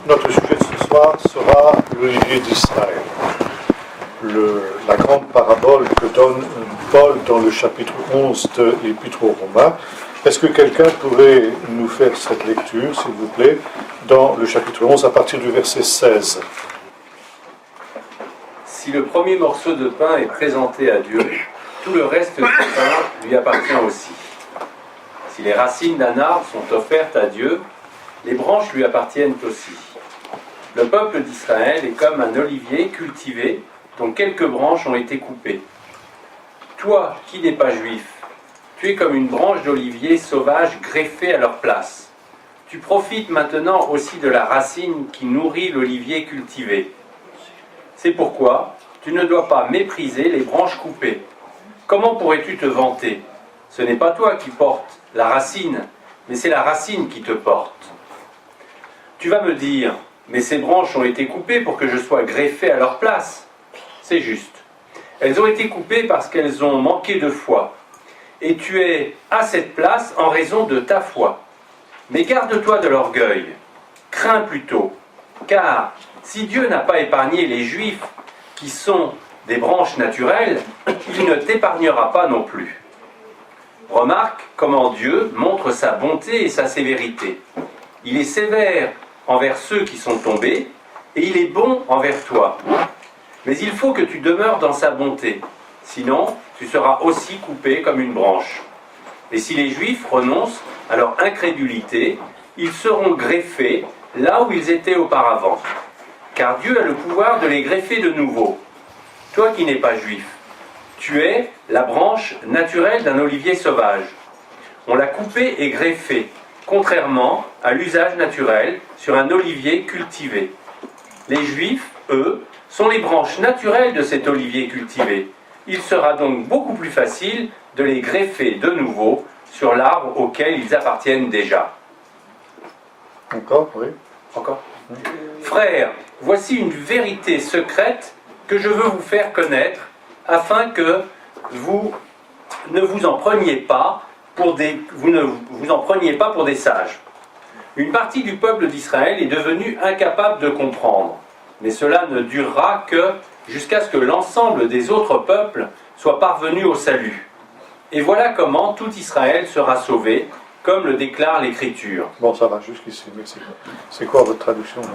Notre sujet de ce soir sera l'olivier d'Israël. La grande parabole que donne Paul dans le chapitre 11 de l'Épître aux Romains. Est-ce que quelqu'un pourrait nous faire cette lecture, s'il vous plaît, dans le chapitre 11 à partir du verset 16? Si le premier morceau de pain est présenté à Dieu, tout le reste du pain lui appartient aussi. Si les racines d'un arbre sont offertes à Dieu, les branches lui appartiennent aussi. Le peuple d'Israël est comme un olivier cultivé dont quelques branches ont été coupées. Toi, qui n'es pas juif, tu es comme une branche d'olivier sauvage greffée à leur place. Tu profites maintenant aussi de la racine qui nourrit l'olivier cultivé. C'est pourquoi tu ne dois pas mépriser les branches coupées. Comment pourrais-tu te vanter? Ce n'est pas toi qui portes la racine, mais c'est la racine qui te porte. Tu vas me dire, mais ces branches ont été coupées pour que je sois greffé à leur place. C'est juste. Elles ont été coupées parce qu'elles ont manqué de foi. Et tu es à cette place en raison de ta foi. Mais garde-toi de l'orgueil. Crains plutôt. Car si Dieu n'a pas épargné les Juifs qui sont des branches naturelles, il ne t'épargnera pas non plus. Remarque comment Dieu montre sa bonté et sa sévérité. Il est sévère envers ceux qui sont tombés, et il est bon envers toi. Mais il faut que tu demeures dans sa bonté, sinon tu seras aussi coupé comme une branche. Et si les Juifs renoncent à leur incrédulité, ils seront greffés là où ils étaient auparavant. Car Dieu a le pouvoir de les greffer de nouveau. Toi qui n'es pas juif, tu es la branche naturelle d'un olivier sauvage. On l'a coupé et greffé, contrairement à l'usage naturel sur un olivier cultivé. Les Juifs, eux, sont les branches naturelles de cet olivier cultivé. Il sera donc beaucoup plus facile de les greffer de nouveau sur l'arbre auquel ils appartiennent déjà. Encore, oui. Encore ? Frères, voici une vérité secrète que je veux vous faire connaître, afin que vous ne vous en preniez pas pour des sages. Une partie du peuple d'Israël est devenue incapable de comprendre, mais cela ne durera que jusqu'à ce que l'ensemble des autres peuples soient parvenus au salut. Et voilà comment tout Israël sera sauvé, comme le déclare l'Écriture. Bon, ça va jusqu'ici, mais c'est quoi votre traduction là?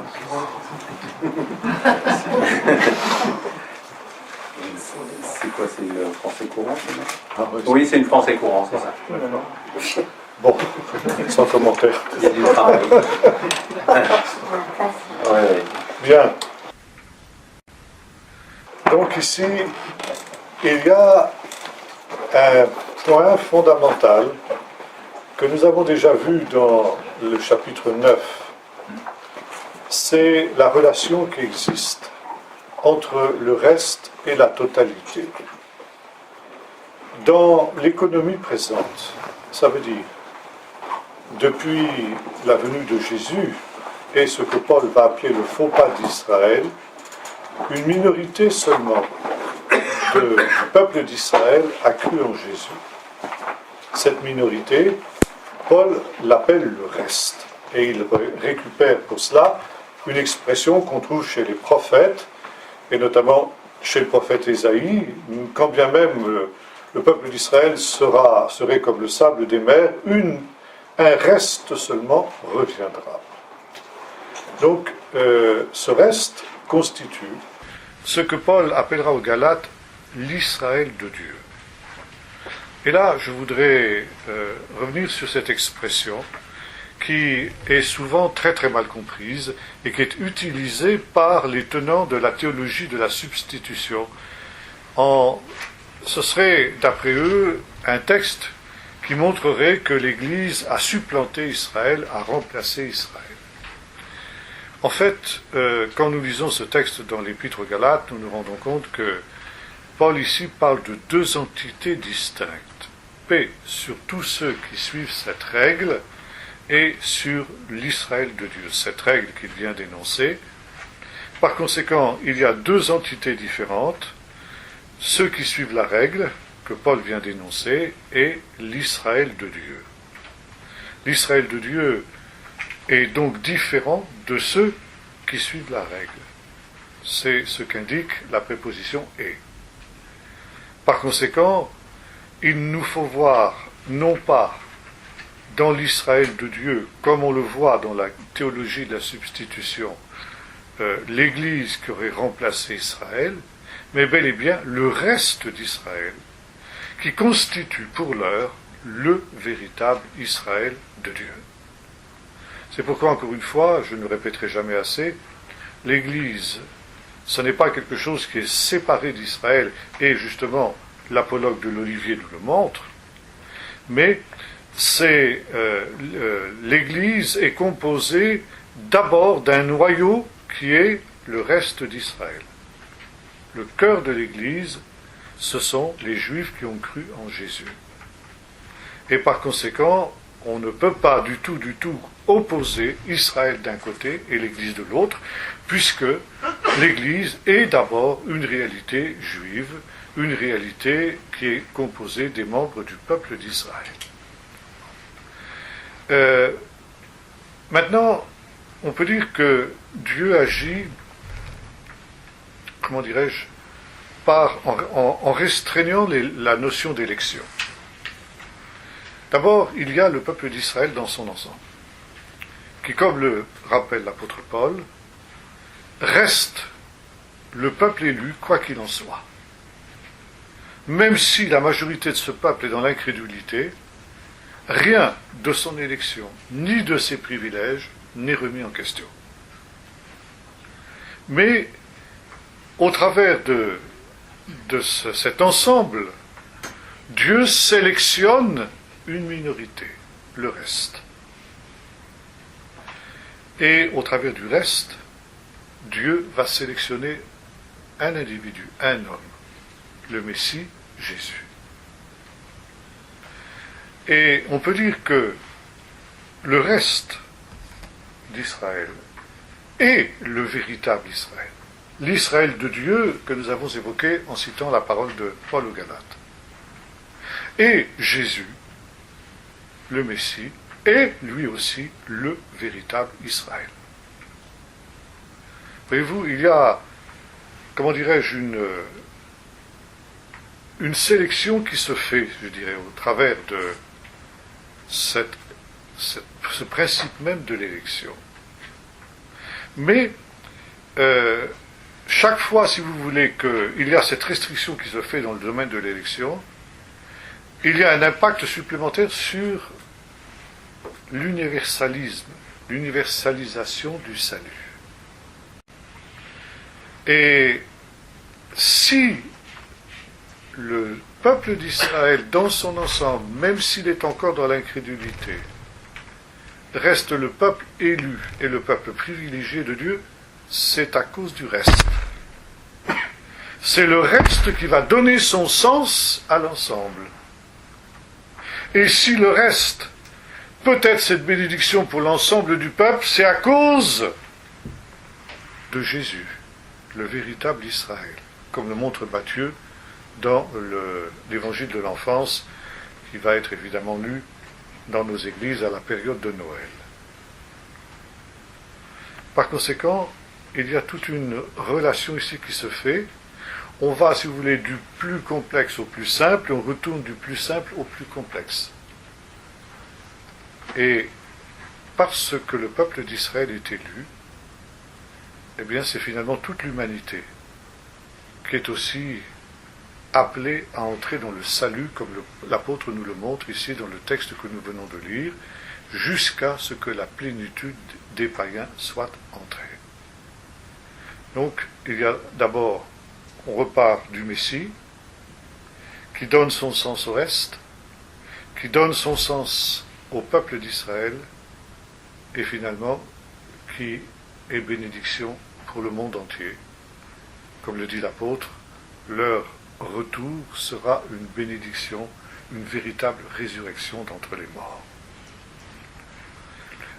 C'est quoi, c'est le français courant? Oui, c'est une français courant, c'est ça. Bon, sans commentaire. Il y a du travail. Bien. Donc ici, il y a un point fondamental que nous avons déjà vu dans le chapitre 9. C'est la relation qui existe entre le reste et la totalité. Dans l'économie présente, ça veut dire, depuis la venue de Jésus et ce que Paul va appeler le faux pas d'Israël, une minorité seulement du peuple d'Israël a cru en Jésus. Cette minorité, Paul l'appelle le reste. Et il récupère pour cela une expression qu'on trouve chez les prophètes, et notamment chez le prophète Ésaïe, quand bien même le peuple d'Israël serait comme le sable des mers, un reste seulement reviendra. Donc, ce reste constitue ce que Paul appellera aux Galates l'Israël de Dieu. Et là, je voudrais revenir sur cette expression qui est souvent très très mal comprise et qui est utilisée par les tenants de la théologie de la substitution. Ce serait, d'après eux, un texte qui montrerait que l'Église a supplanté Israël, a remplacé Israël. En fait, quand nous lisons ce texte dans l'Épître aux Galates, nous nous rendons compte que Paul ici parle de deux entités distinctes. Paix sur tous ceux qui suivent cette règle et sur l'Israël de Dieu, cette règle qu'il vient d'énoncer. Par conséquent, il y a deux entités différentes, ceux qui suivent la règle, que Paul vient d'énoncer, et l'Israël de Dieu. L'Israël de Dieu est donc différent de ceux qui suivent la règle. C'est ce qu'indique la préposition « et ». Par conséquent, il nous faut voir non pas dans l'Israël de Dieu, comme on le voit dans la théologie de la substitution, l'Église qui aurait remplacé Israël, mais bel et bien le reste d'Israël, qui constitue pour l'heure le véritable Israël de Dieu. C'est pourquoi, encore une fois, je ne le répéterai jamais assez, l'Église, ce n'est pas quelque chose qui est séparé d'Israël, et justement, l'apologue de l'Olivier nous le montre, mais l'Église est composée d'abord d'un noyau qui est le reste d'Israël. Le cœur de l'Église, ce sont les Juifs qui ont cru en Jésus. Et par conséquent, on ne peut pas du tout opposer Israël d'un côté et l'Église de l'autre, puisque l'Église est d'abord une réalité juive, une réalité qui est composée des membres du peuple d'Israël. Maintenant, on peut dire que Dieu agit, comment dirais-je, en restreignant la notion d'élection. D'abord, il y a le peuple d'Israël dans son ensemble, qui, comme le rappelle l'apôtre Paul, reste le peuple élu, quoi qu'il en soit. Même si la majorité de ce peuple est dans l'incrédulité, rien de son élection, ni de ses privilèges, n'est remis en question. Mais, au travers de cet ensemble, Dieu sélectionne une minorité, le reste. Et au travers du reste, Dieu va sélectionner un individu, un homme, le Messie, Jésus. Et on peut dire que le reste d'Israël est le véritable Israël. L'Israël de Dieu que nous avons évoqué en citant la parole de Paul aux Galates. Et Jésus, le Messie, est lui aussi le véritable Israël. Voyez-vous, il y a, comment dirais-je, une sélection qui se fait, je dirais, au travers de ce principe même de l'élection. Mais, chaque fois, si vous voulez, qu'il y a cette restriction qui se fait dans le domaine de l'élection, il y a un impact supplémentaire sur l'universalisme, l'universalisation du salut. Et si le peuple d'Israël, dans son ensemble, même s'il est encore dans l'incrédulité, reste le peuple élu et le peuple privilégié de Dieu, c'est à cause du reste. C'est le reste qui va donner son sens à l'ensemble. Et si le reste peut être cette bénédiction pour l'ensemble du peuple, c'est à cause de Jésus, le véritable Israël, comme le montre Matthieu dans l'évangile de l'enfance, qui va être évidemment lu dans nos églises à la période de Noël. Par conséquent, il y a toute une relation ici qui se fait. On va, si vous voulez, du plus complexe au plus simple, et on retourne du plus simple au plus complexe. Et parce que le peuple d'Israël est élu, eh bien c'est finalement toute l'humanité qui est aussi appelée à entrer dans le salut, comme l'apôtre nous le montre ici dans le texte que nous venons de lire, jusqu'à ce que la plénitude des païens soit entrée. Donc, il y a d'abord, on repart du Messie, qui donne son sens au reste, qui donne son sens au peuple d'Israël, et finalement, qui est bénédiction pour le monde entier. Comme le dit l'apôtre, leur retour sera une bénédiction, une véritable résurrection d'entre les morts.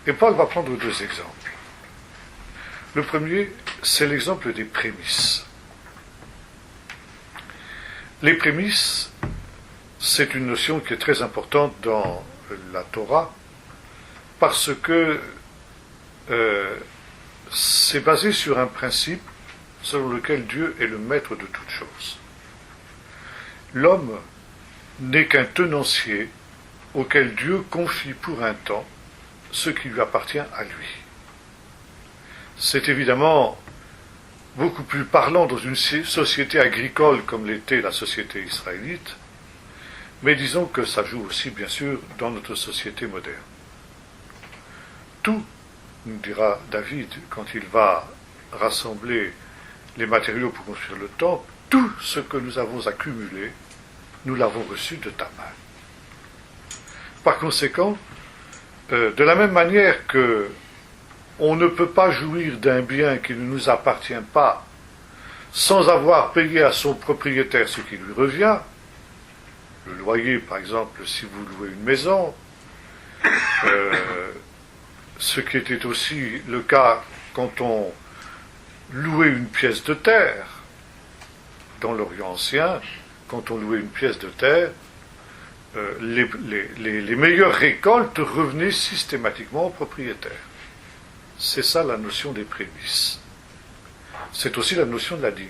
Et Paul va prendre deux exemples. Le premier, c'est l'exemple des prémices. Les prémices, c'est une notion qui est très importante dans la Torah, parce que c'est basé sur un principe selon lequel Dieu est le maître de toutes choses. L'homme n'est qu'un tenancier auquel Dieu confie pour un temps ce qui lui appartient à lui. C'est évidemment beaucoup plus parlant dans une société agricole comme l'était la société israélite, mais disons que ça joue aussi bien sûr dans notre société moderne. Tout, nous dira David quand il va rassembler les matériaux pour construire le temple, tout ce que nous avons accumulé, nous l'avons reçu de ta main. Par conséquent, de la même manière que on ne peut pas jouir d'un bien qui ne nous appartient pas sans avoir payé à son propriétaire ce qui lui revient, le loyer par exemple si vous louez une maison, ce qui était aussi le cas quand on louait une pièce de terre. Dans l'Orient ancien, quand on louait une pièce de terre, les meilleures récoltes revenaient systématiquement au propriétaire. C'est ça la notion des prémices. C'est aussi la notion de la dîme.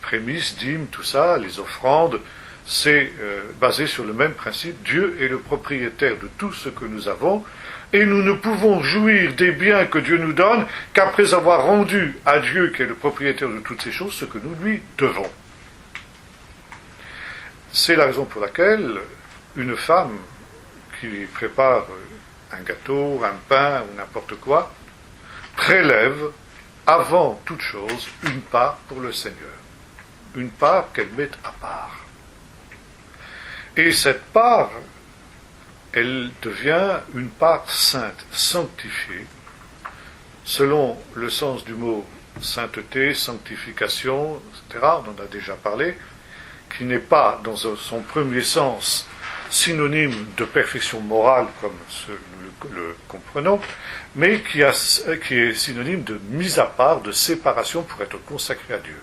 Prémices, dîmes, tout ça, les offrandes, c'est basé sur le même principe. Dieu est le propriétaire de tout ce que nous avons, et nous ne pouvons jouir des biens que Dieu nous donne qu'après avoir rendu à Dieu, qui est le propriétaire de toutes ces choses, ce que nous lui devons. C'est la raison pour laquelle une femme qui prépare un gâteau, un pain ou n'importe quoi, prélève avant toute chose une part pour le Seigneur. Une part qu'elle met à part. Et cette part, elle devient une part sainte, sanctifiée, selon le sens du mot sainteté, sanctification, etc., on en a déjà parlé, qui n'est pas, dans son premier sens, synonyme de perfection morale, comme nous le comprenons, mais qui est synonyme de mise à part, de séparation pour être consacré à Dieu.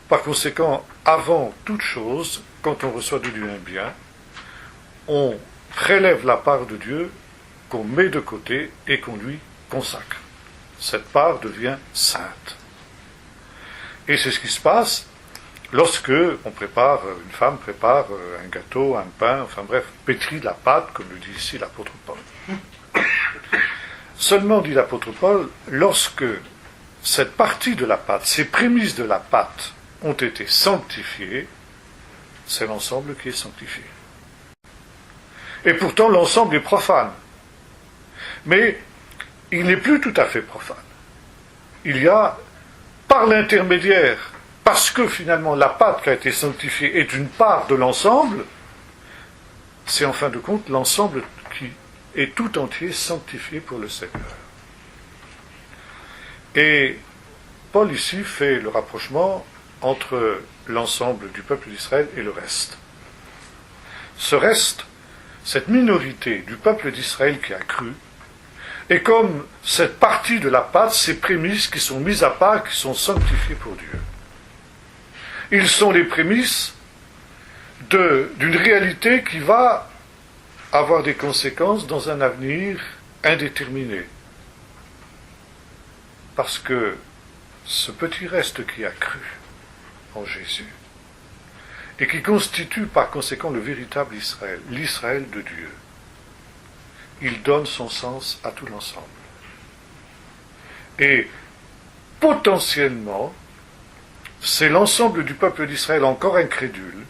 Par conséquent, avant toute chose, quand on reçoit de Dieu un bien, on prélève la part de Dieu qu'on met de côté et qu'on lui consacre. Cette part devient sainte. Et c'est ce qui se passe lorsque une femme prépare un gâteau, un pain, enfin bref, pétrit de la pâte, comme le dit ici l'apôtre Paul. Seulement, dit l'apôtre Paul, lorsque cette partie de la pâte, ces prémices de la pâte ont été sanctifiées, c'est l'ensemble qui est sanctifié. Et pourtant, l'ensemble est profane. Mais il n'est plus tout à fait profane. Il y a, par l'intermédiaire, parce que finalement la pâte qui a été sanctifiée est une part de l'ensemble, c'est en fin de compte l'ensemble qui est tout entier sanctifié pour le Seigneur. Et Paul ici fait le rapprochement entre l'ensemble du peuple d'Israël et le reste. Ce reste, cette minorité du peuple d'Israël qui a cru, est comme cette partie de la pâte, ces prémices qui sont mises à part, qui sont sanctifiées pour Dieu. Ils sont les prémices d'une réalité qui va avoir des conséquences dans un avenir indéterminé. Parce que ce petit reste qui a cru en Jésus, et qui constitue par conséquent le véritable Israël, l'Israël de Dieu, il donne son sens à tout l'ensemble. Et potentiellement, c'est l'ensemble du peuple d'Israël encore incrédule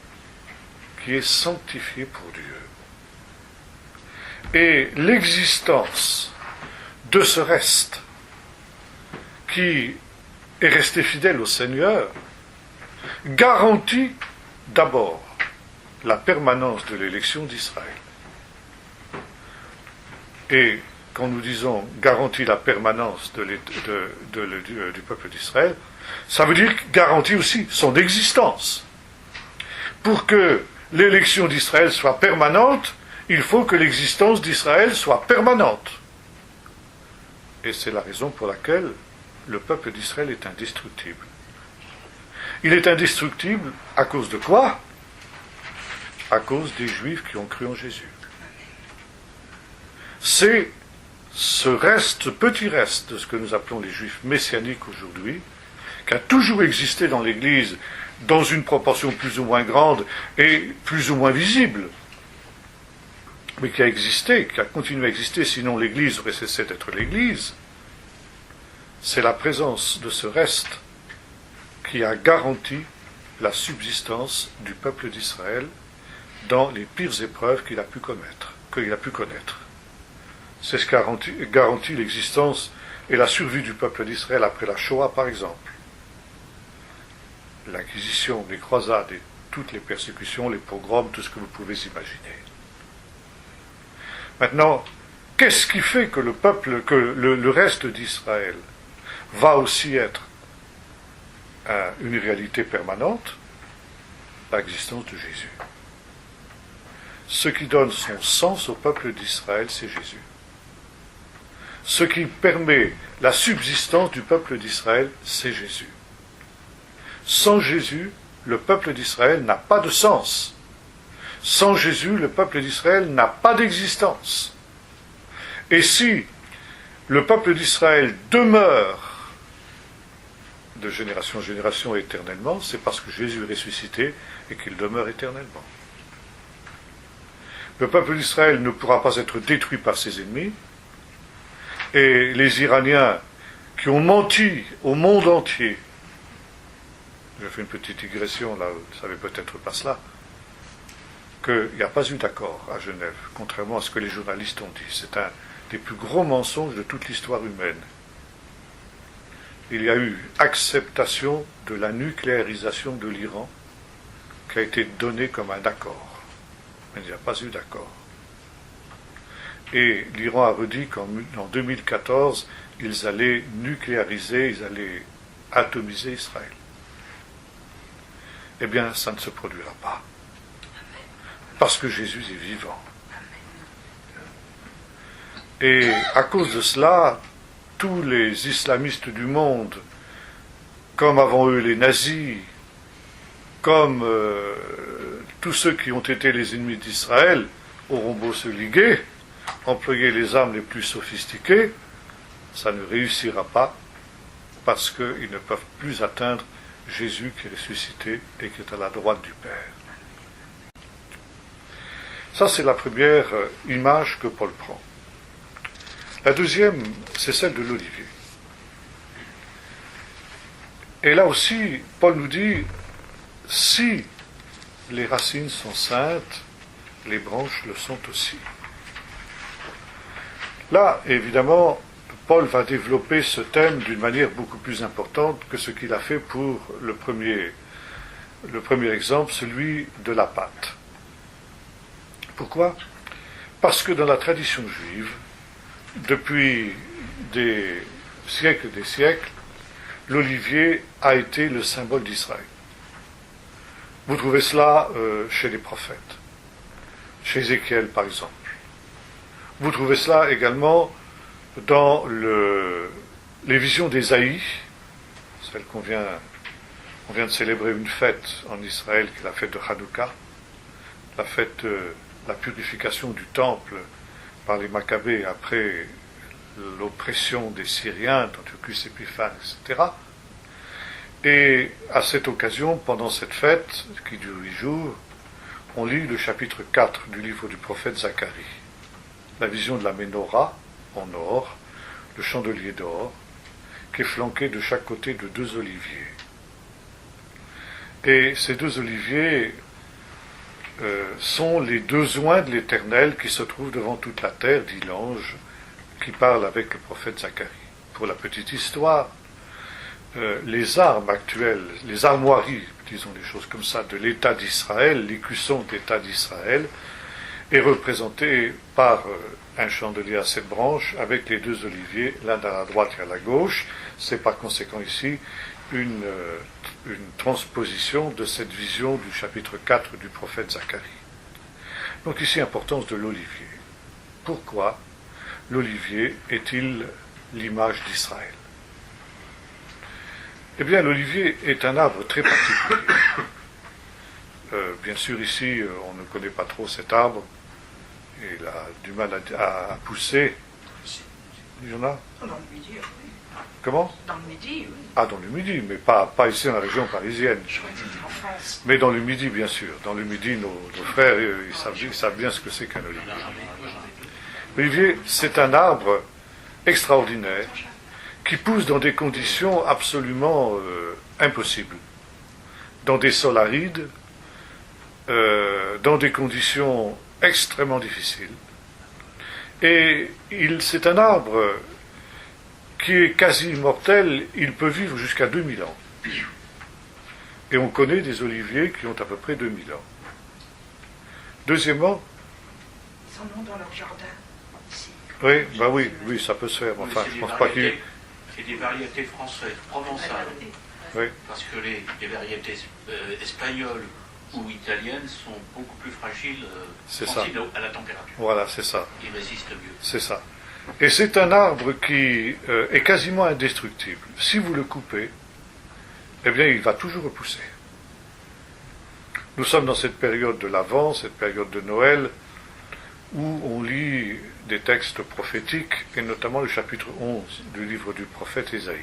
qui est sanctifié pour Dieu. Et l'existence de ce reste qui est resté fidèle au Seigneur garantit d'abord la permanence de l'élection d'Israël. Et quand nous disons garantit la permanence du peuple d'Israël, ça veut dire garantit aussi son existence. Pour que l'élection d'Israël soit permanente, il faut que l'existence d'Israël soit permanente. Et c'est la raison pour laquelle le peuple d'Israël est indestructible. Il est indestructible à cause de quoi ? À cause des Juifs qui ont cru en Jésus. C'est ce reste, petit reste de ce que nous appelons les juifs messianiques aujourd'hui, qui a toujours existé dans l'Église dans une proportion plus ou moins grande et plus ou moins visible, mais qui a existé, qui a continué à exister, sinon l'Église aurait cessé d'être l'Église, c'est la présence de ce reste qui a garanti la subsistance du peuple d'Israël dans les pires épreuves qu'il a pu connaître. C'est ce qui a garanti l'existence et la survie du peuple d'Israël après la Shoah, par exemple. L'Inquisition, les croisades et toutes les persécutions, les pogroms, tout ce que vous pouvez imaginer. Maintenant, qu'est-ce qui fait que le reste d'Israël va aussi être une réalité permanente? L'existence de Jésus. Ce qui donne son sens au peuple d'Israël, c'est Jésus. Ce qui permet la subsistance du peuple d'Israël, c'est Jésus. Sans Jésus, le peuple d'Israël n'a pas de sens. Sans Jésus, le peuple d'Israël n'a pas d'existence. Et si le peuple d'Israël demeure de génération en génération éternellement, c'est parce que Jésus est ressuscité et qu'il demeure éternellement. Le peuple d'Israël ne pourra pas être détruit par ses ennemis, et les Iraniens qui ont menti au monde entier, je fais une petite digression là, vous ne savez peut-être pas cela, qu'il n'y a pas eu d'accord à Genève, contrairement à ce que les journalistes ont dit. C'est un des plus gros mensonges de toute l'histoire humaine. Il y a eu acceptation de la nucléarisation de l'Iran qui a été donnée comme un accord. Mais il n'y a pas eu d'accord. Et l'Iran a redit qu'en 2014, ils allaient nucléariser, ils allaient atomiser Israël. Eh bien, ça ne se produira pas. Parce que Jésus est vivant. Et à cause de cela, tous les islamistes du monde, comme avant eux les nazis, comme tous ceux qui ont été les ennemis d'Israël, auront beau se liguer, employer les armes les plus sophistiquées, ça ne réussira pas parce qu'ils ne peuvent plus atteindre Jésus qui est ressuscité et qui est à la droite du Père. Ça, c'est la première image que Paul prend. La deuxième, c'est celle de l'olivier. Et là aussi, Paul nous dit, si les racines sont saintes, les branches le sont aussi. Là, évidemment, Paul va développer ce thème d'une manière beaucoup plus importante que ce qu'il a fait pour le premier exemple, celui de la pâte. Pourquoi ? Parce que dans la tradition juive, depuis des siècles et des siècles, l'olivier a été le symbole d'Israël. Vous trouvez cela chez les prophètes, chez Ézéchiel par exemple. Vous trouvez cela également dans les visions d'Ésaïe, celle on vient de célébrer une fête en Israël, qui est la fête de Hanouka, la fête de la purification du temple par les Maccabées après l'oppression des Syriens, d'Antiochus Épiphanes, etc. Et à cette occasion, pendant cette fête, qui dure 8 jours, on lit le chapitre 4 du livre du prophète Zacharie. La vision de la Ménorah, en or, le chandelier d'or, qui est flanqué de chaque côté de 2 oliviers. Et ces 2 oliviers sont les 2 oins de l'Éternel qui se trouvent devant toute la terre, dit l'ange, qui parle avec le prophète Zacharie. Pour la petite histoire, les armes actuelles, les armoiries, disons des choses comme ça, de l'État d'Israël, l'écusson de l'État d'Israël, est représenté par un chandelier à 7 branches avec les 2 oliviers, l'un à la droite et à la gauche. C'est par conséquent ici une transposition de cette vision du chapitre 4 du prophète Zacharie. Donc ici, importance de l'olivier. Pourquoi l'olivier est-il l'image d'Israël ? Eh bien, l'olivier est un arbre très particulier. Bien sûr, ici, on ne connaît pas trop cet arbre. Il a du mal à pousser. Il y en a? Dans le Midi, oui. Comment? Dans le Midi, oui. Ah, dans le Midi, mais pas ici dans la région parisienne. Je crois que c'était en France. Mais dans le Midi, bien sûr. Dans le Midi, nos frères, ils savent bien ce que c'est qu'un olivier. L'olivier, c'est un arbre extraordinaire qui pousse dans des conditions absolument impossibles. Dans des sols arides, dans des conditions extrêmement difficiles. Et c'est un arbre qui est quasi immortel, il peut vivre jusqu'à 2000 ans. Et on connaît des oliviers qui ont à peu près 2000 ans. Deuxièmement... Ils en ont dans leur jardin, ici. Oui, ça peut se faire. Enfin, je pense pas qu'il... C'est des variétés françaises, provençales. Oui. Parce que les variétés espagnoles ou italiennes sont beaucoup plus fragiles, sensibles à la température. Voilà, c'est ça. Ils résistent mieux. C'est ça. Et c'est un arbre qui est quasiment indestructible. Si vous le coupez, eh bien, il va toujours repousser. Nous sommes dans cette période de l'Avent, cette période de Noël, où on lit des textes prophétiques, et notamment le chapitre 11 du livre du prophète Ésaïe.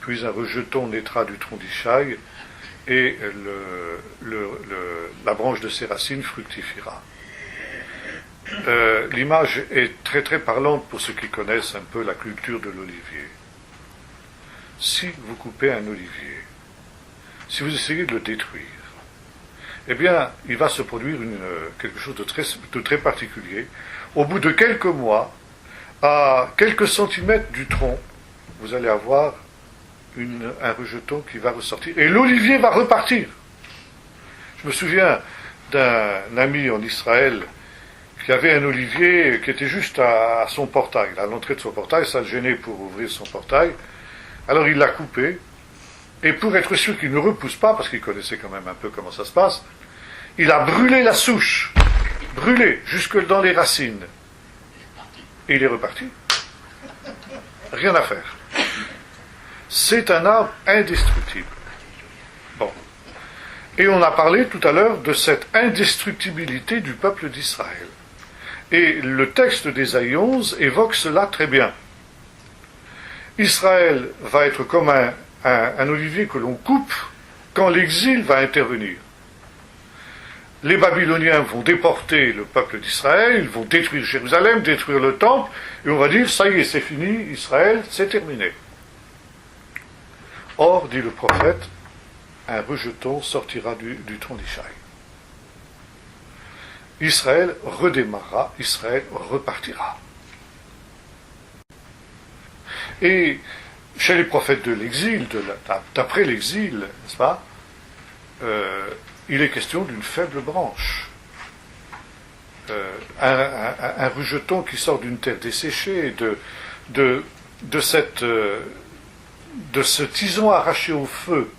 Puis un rejeton naîtra du tronc d'Ishaï, et la branche de ses racines fructifiera. L'image est très très parlante pour ceux qui connaissent un peu la culture de l'olivier. Si vous coupez un olivier, si vous essayez de le détruire, eh bien, il va se produire quelque chose de très particulier. Au bout de quelques mois, à quelques centimètres du tronc, vous allez avoir un rejeton qui va ressortir, et l'olivier va repartir. Je me souviens d'un ami en Israël qui avait un olivier qui était juste à son portail, à l'entrée de son portail, ça le gênait pour ouvrir son portail. Alors il l'a coupé, et pour être sûr qu'il ne repousse pas, parce qu'il connaissait quand même un peu comment ça se passe, il a brûlé la souche, brûlé jusque dans les racines. Et il est reparti. Rien à faire. C'est un arbre indestructible. Bon. Et on a parlé tout à l'heure de cette indestructibilité du peuple d'Israël. Et le texte d'Ésaïe 11 évoque cela très bien. Israël va être comme un olivier que l'on coupe quand l'exil va intervenir. Les Babyloniens vont déporter le peuple d'Israël, ils vont détruire Jérusalem, détruire le temple, et on va dire, ça y est, c'est fini, Israël, c'est terminé. Or, dit le prophète, un rejeton sortira du tronc d'Ishaï. Israël redémarrera, Israël repartira. Et chez les prophètes de l'exil, d'après l'exil, n'est-ce pas, il est question d'une faible branche. Un rejeton qui sort d'une terre desséchée, de ce tison arraché au feu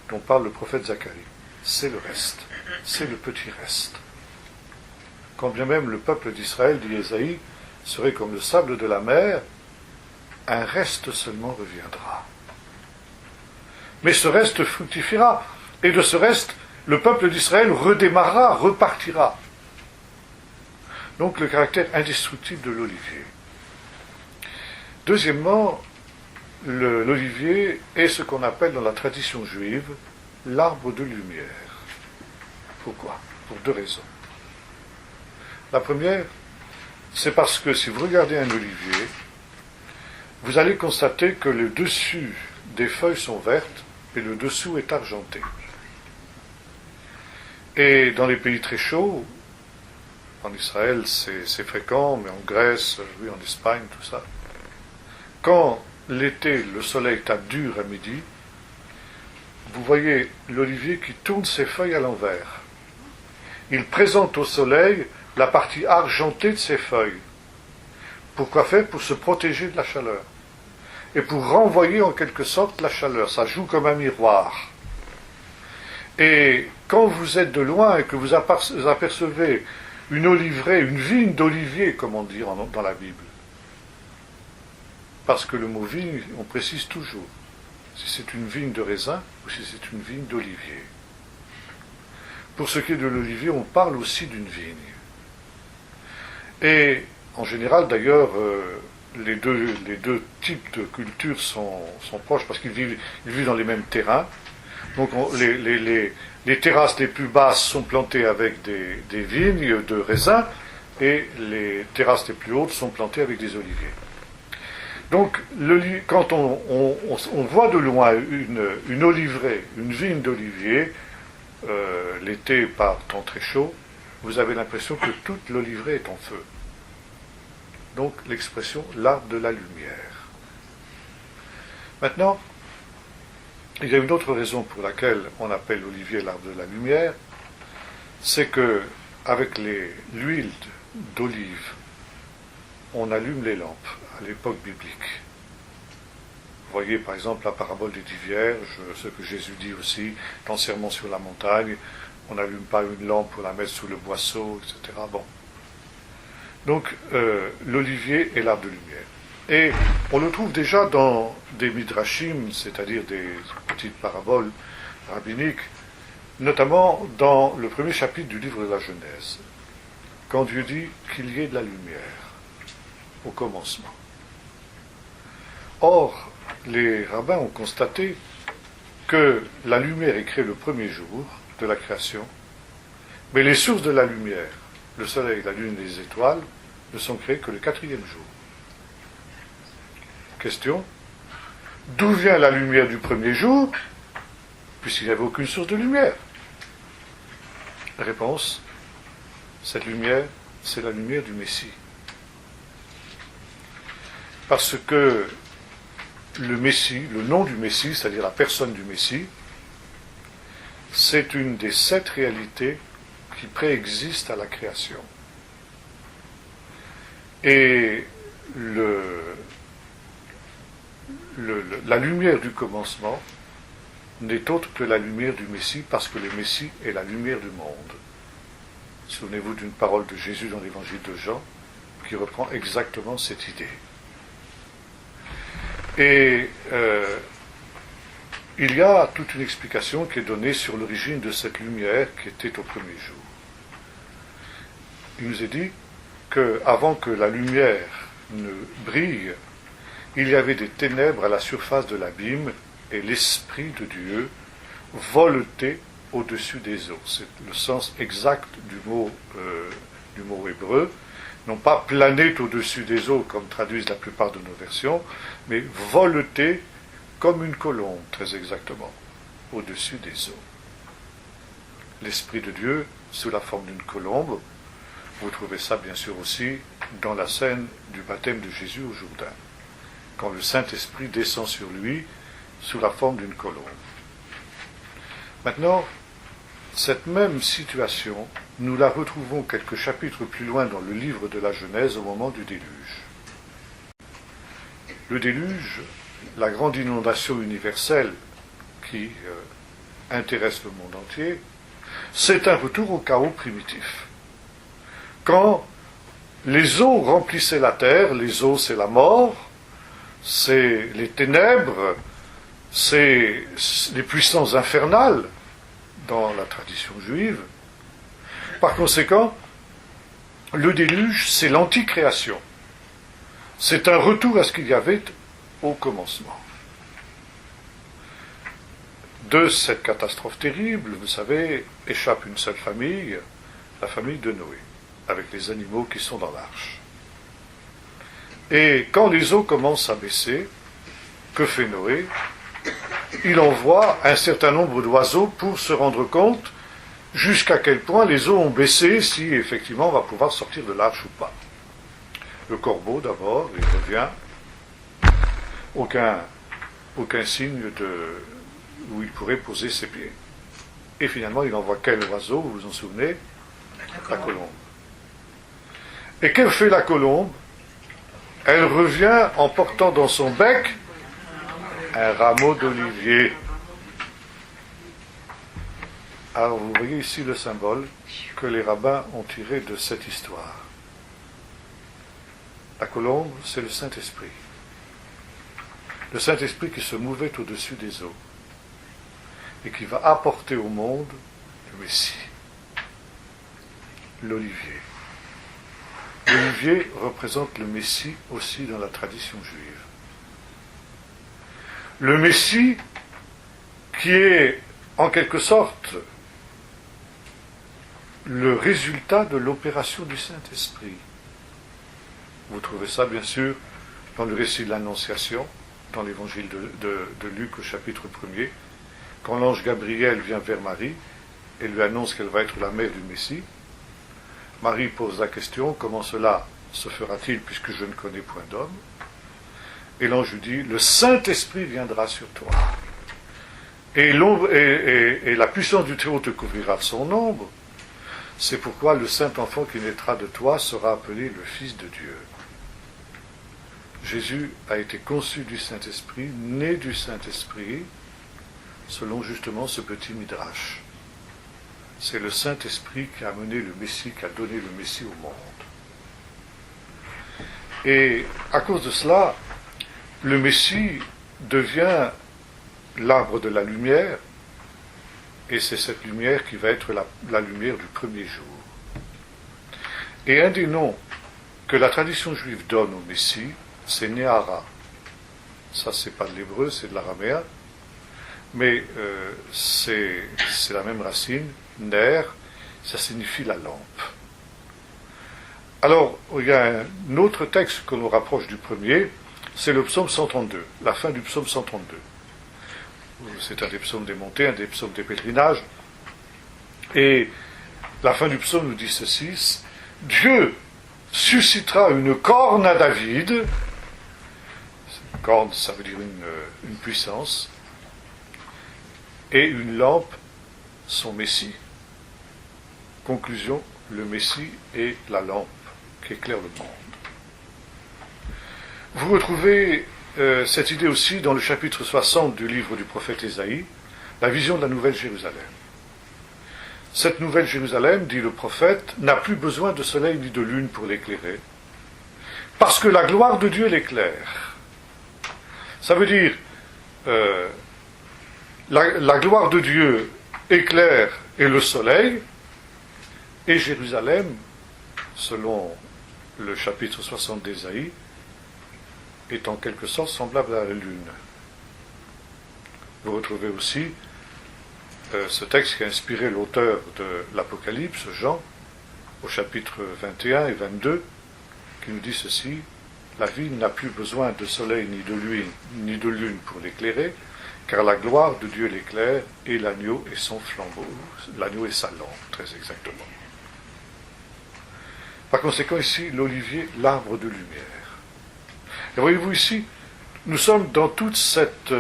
dont parle le prophète Zacharie. C'est le reste, c'est le petit reste. Quand bien même le peuple d'Israël, dit Ésaïe, serait comme le sable de la mer, un reste seulement reviendra. Mais ce reste fructifiera, et de ce reste, le peuple d'Israël redémarrera, repartira. Donc le caractère indestructible de l'olivier. Deuxièmement, l'olivier est ce qu'on appelle dans la tradition juive l'arbre de lumière. Pourquoi? Pour deux raisons. La première, c'est parce que si vous regardez un olivier, vous allez constater que le dessus des feuilles sont vertes et le dessous est argenté. Et dans les pays très chauds, en Israël c'est fréquent, mais en Grèce, oui, en Espagne, tout ça, quand l'été le soleil tape dur à midi, vous voyez l'olivier qui tourne ses feuilles à l'envers. Il présente au soleil la partie argentée de ses feuilles. Pourquoi faire? Pour se protéger de la chaleur. Et pour renvoyer en quelque sorte la chaleur. Ça joue comme un miroir. Et quand vous êtes de loin et que vous apercevez une oliveraie, une vigne d'olivier, comme on dit dans la Bible, parce que le mot vigne, on précise toujours si c'est une vigne de raisin ou si c'est une vigne d'olivier. Pour ce qui est de l'olivier, on parle aussi d'une vigne. Et En général, d'ailleurs, les deux types de cultures sont proches parce qu'ils vivent dans les mêmes terrains. Donc les terrasses les plus basses sont plantées avec des vignes de raisins et les terrasses les plus hautes sont plantées avec des oliviers. Donc quand on voit de loin une oliveraie, une vigne d'olivier, l'été par temps très chaud, vous avez l'impression que toute l'oliveraie est en feu. Donc l'expression l'arbre de la lumière. Maintenant, il y a une autre raison pour laquelle on appelle l'olivier l'arbre de la lumière, c'est que avec l'huile d'olive, on allume les lampes à l'époque biblique. Vous voyez par exemple la parabole des 10 vierges, ce que Jésus dit aussi dans Sermon sur la montagne, on n'allume pas une lampe pour la mettre sous le boisseau, etc. Bon. Donc l'olivier est l'arbre de lumière. Et on le trouve déjà dans des midrashim, c'est-à-dire des petites paraboles rabbiniques, notamment dans le premier chapitre du livre de la Genèse, quand Dieu dit qu'il y ait de la lumière au commencement. Or, les rabbins ont constaté que la lumière est créée le premier jour de la création, mais les sources de la lumière, le soleil, la lune et les étoiles, ne sont créées que le 4e jour. Question, d'où vient la lumière du premier jour, puisqu'il n'y avait aucune source de lumière? Réponse, cette lumière, c'est la lumière du Messie. Parce que le Messie, le nom du Messie, c'est-à-dire la personne du Messie, c'est une des 7 réalités qui préexistent à la création. Et la lumière du commencement n'est autre que la lumière du Messie, parce que le Messie est la lumière du monde. Souvenez-vous d'une parole de Jésus dans l'évangile de Jean, qui reprend exactement cette idée. Et il y a toute une explication qui est donnée sur l'origine de cette lumière qui était au premier jour. Il nous est dit qu'avant que la lumière ne brille, il y avait des ténèbres à la surface de l'abîme et l'Esprit de Dieu voletait au-dessus des eaux. C'est le sens exact du mot hébreu. Non pas planer au-dessus des eaux, comme traduisent la plupart de nos versions, mais voleter comme une colombe, très exactement, au-dessus des eaux. L'Esprit de Dieu, sous la forme d'une colombe, vous trouvez ça bien sûr aussi dans la scène du baptême de Jésus au Jourdain, quand le Saint-Esprit descend sur lui sous la forme d'une colombe. Maintenant, cette même situation, nous la retrouvons quelques chapitres plus loin dans le livre de la Genèse au moment du déluge. Le déluge, la grande inondation universelle qui intéresse le monde entier, c'est un retour au chaos primitif. Quand les eaux remplissaient la terre, les eaux c'est la mort, c'est les ténèbres, c'est les puissances infernales dans la tradition juive. Par conséquent, le déluge, c'est l'anticréation. C'est un retour à ce qu'il y avait au commencement. De cette catastrophe terrible, vous savez, échappe une seule famille, la famille de Noé, avec les animaux qui sont dans l'arche. Et quand les eaux commencent à baisser, que fait Noé? Il envoie un certain nombre d'oiseaux pour se rendre compte jusqu'à quel point les eaux ont baissé, si effectivement on va pouvoir sortir de l'arche ou pas. Le corbeau d'abord, il revient, aucun signe où il pourrait poser ses pieds. Et finalement il envoie quel oiseau, vous vous en souvenez? La colombe. Et que fait la colombe? Elle revient en portant dans son bec un rameau d'olivier. Alors vous voyez ici le symbole que les rabbins ont tiré de cette histoire. La colombe, c'est le Saint-Esprit. Le Saint-Esprit qui se mouvait au-dessus des eaux et qui va apporter au monde le Messie, l'olivier. l'olivier représente le Messie aussi dans la tradition juive. Le Messie qui est en quelque sorte le résultat de l'opération du Saint-Esprit. Vous trouvez ça bien sûr dans le récit de l'Annonciation, dans l'évangile de Luc au chapitre 1er, quand l'ange Gabriel vient vers Marie et lui annonce qu'elle va être la mère du Messie. Marie pose la question, comment cela se fera-t-il puisque je ne connais point d'homme? Et l'ange lui dit, le Saint-Esprit viendra sur toi. Et la puissance du Très-Haut te couvrira de son ombre. C'est pourquoi le Saint-Enfant qui naîtra de toi sera appelé le Fils de Dieu. Jésus a été conçu du Saint-Esprit, né du Saint-Esprit, selon justement ce petit midrash. C'est le Saint-Esprit qui a amené le Messie, qui a donné le Messie au monde. Et à cause de cela, le Messie devient l'arbre de la lumière, et c'est cette lumière qui va être la lumière du premier jour. Et un des noms que la tradition juive donne au Messie, c'est Néara. Ça, c'est pas de l'hébreu, c'est de l'araméen, mais c'est la même racine. Ner, ça signifie la lampe. Alors, il y a un autre texte que l'on rapproche du premier, c'est le psaume 132, la fin du psaume 132. C'est un des psaumes des montées, un des psaumes des pèlerinages. Et la fin du psaume nous dit ceci, Dieu suscitera une corne à David. Une corne, ça veut dire une puissance. Et une lampe, son Messie. Conclusion, le Messie est la lampe qui éclaire le monde. Vous retrouvez cette idée aussi dans le chapitre 60 du livre du prophète Ésaïe, la vision de la Nouvelle Jérusalem. Cette Nouvelle Jérusalem, dit le prophète, n'a plus besoin de soleil ni de lune pour l'éclairer, parce que la gloire de Dieu l'éclaire. Ça veut dire, la gloire de Dieu éclaire et le soleil, et Jérusalem, selon le chapitre 60 d'Ésaïe, est en quelque sorte semblable à la lune. Vous retrouvez aussi ce texte qui a inspiré l'auteur de l'Apocalypse, Jean, au chapitre 21 et 22, qui nous dit ceci, la ville n'a plus besoin de soleil ni de lune pour l'éclairer, car la gloire de Dieu l'éclaire, et l'agneau est son flambeau, l'agneau est sa lampe, très exactement. Par conséquent, ici, l'olivier, l'arbre de lumière. Et voyez-vous ici, nous sommes dans toute cette...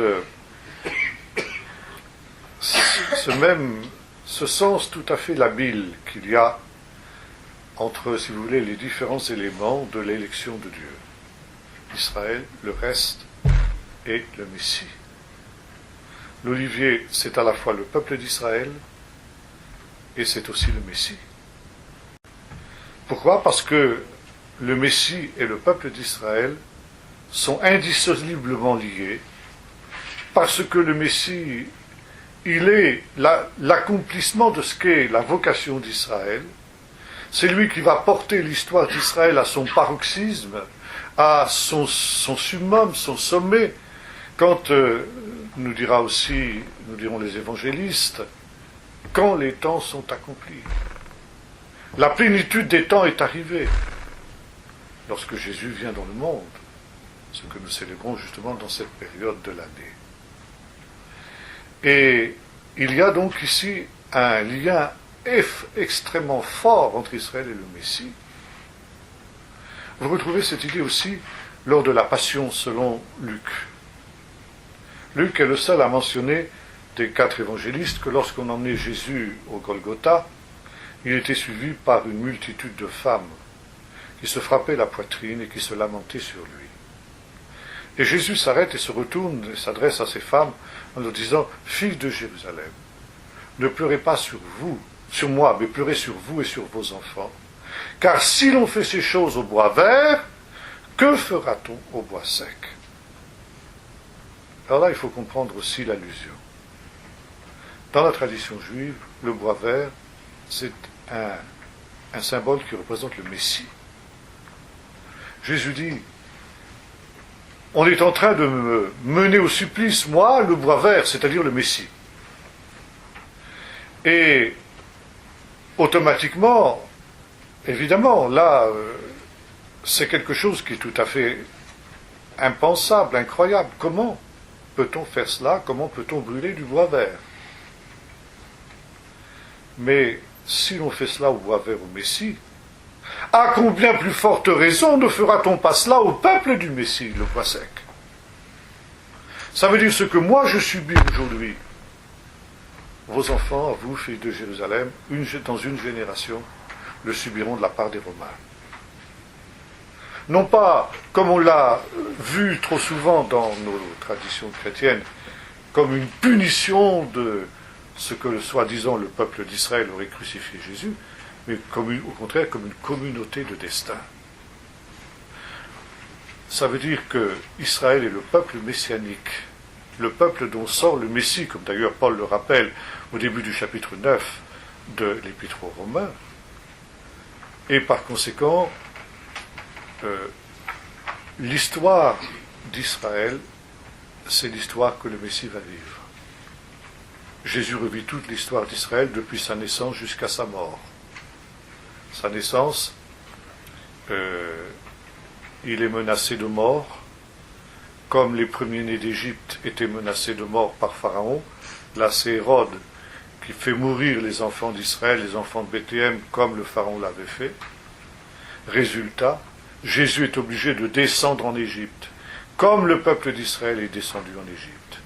ce sens tout à fait labile qu'il y a entre, si vous voulez, les différents éléments de l'élection de Dieu. Israël, le reste, et le Messie. L'olivier, c'est à la fois le peuple d'Israël, et c'est aussi le Messie. Pourquoi? Parce que le Messie et le peuple d'Israël sont indissolublement liés, parce que le Messie, il est l'accomplissement de ce qu'est la vocation d'Israël. C'est lui qui va porter l'histoire d'Israël à son paroxysme, à son summum, son sommet, quand, nous diront les évangélistes, quand les temps sont accomplis. La plénitude des temps est arrivée, lorsque Jésus vient dans le monde, ce que nous célébrons justement dans cette période de l'année. Et il y a donc ici un lien extrêmement fort entre Israël et le Messie. Vous retrouvez cette idée aussi lors de la Passion selon Luc. Luc est le seul à mentionner des 4 évangélistes que lorsqu'on emmenait Jésus au Golgotha, il était suivi par une multitude de femmes qui se frappaient la poitrine et qui se lamentaient sur lui. Et Jésus s'arrête et se retourne et s'adresse à ces femmes en leur disant « Filles de Jérusalem, ne pleurez pas sur moi, mais pleurez sur vous et sur vos enfants, car si l'on fait ces choses au bois vert, que fera-t-on au bois sec ?» Alors là, il faut comprendre aussi l'allusion. Dans la tradition juive, le bois vert, c'est un symbole qui représente le Messie. Jésus dit, on est en train de me mener au supplice, moi, le bois vert, c'est-à-dire le Messie. Et automatiquement, évidemment, là, c'est quelque chose qui est tout à fait impensable, incroyable. Comment peut-on faire cela? Comment peut-on brûler du bois vert? Mais si l'on fait cela au bois vert au Messie, à combien plus forte raison ne fera-t-on pas cela au peuple du Messie, le bois sec? Ça veut dire ce que moi je subis aujourd'hui. Vos enfants, à vous, filles de Jérusalem, dans une génération, le subiront de la part des Romains. Non pas, comme on l'a vu trop souvent dans nos traditions chrétiennes, comme une punition de ce que, soi-disant, le peuple d'Israël aurait crucifié Jésus, mais au contraire comme une communauté de destin. Ça veut dire que Israël est le peuple messianique, le peuple dont sort le Messie, comme d'ailleurs Paul le rappelle au début du chapitre 9 de l'Épître aux Romains, et par conséquent, l'histoire d'Israël, c'est l'histoire que le Messie va vivre. Jésus revit toute l'histoire d'Israël depuis sa naissance jusqu'à sa mort. Sa naissance, il est menacé de mort, comme les premiers-nés d'Égypte étaient menacés de mort par Pharaon. Là, c'est Hérode qui fait mourir les enfants d'Israël, les enfants de Bethléem, comme le Pharaon l'avait fait. Résultat, Jésus est obligé de descendre en Égypte, comme le peuple d'Israël est descendu en Égypte.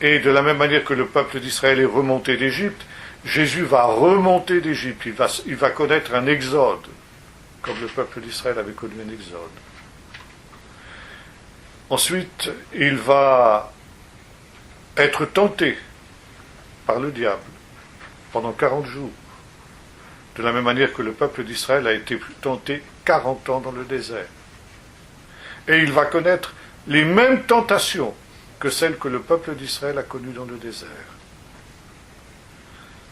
Et de la même manière que le peuple d'Israël est remonté d'Égypte, Jésus va remonter d'Égypte, il va connaître un exode, comme le peuple d'Israël avait connu un exode. Ensuite, il va être tenté par le diable pendant 40 jours, de la même manière que le peuple d'Israël a été tenté 40 ans dans le désert. Et il va connaître les mêmes tentations que celles que le peuple d'Israël a connues dans le désert.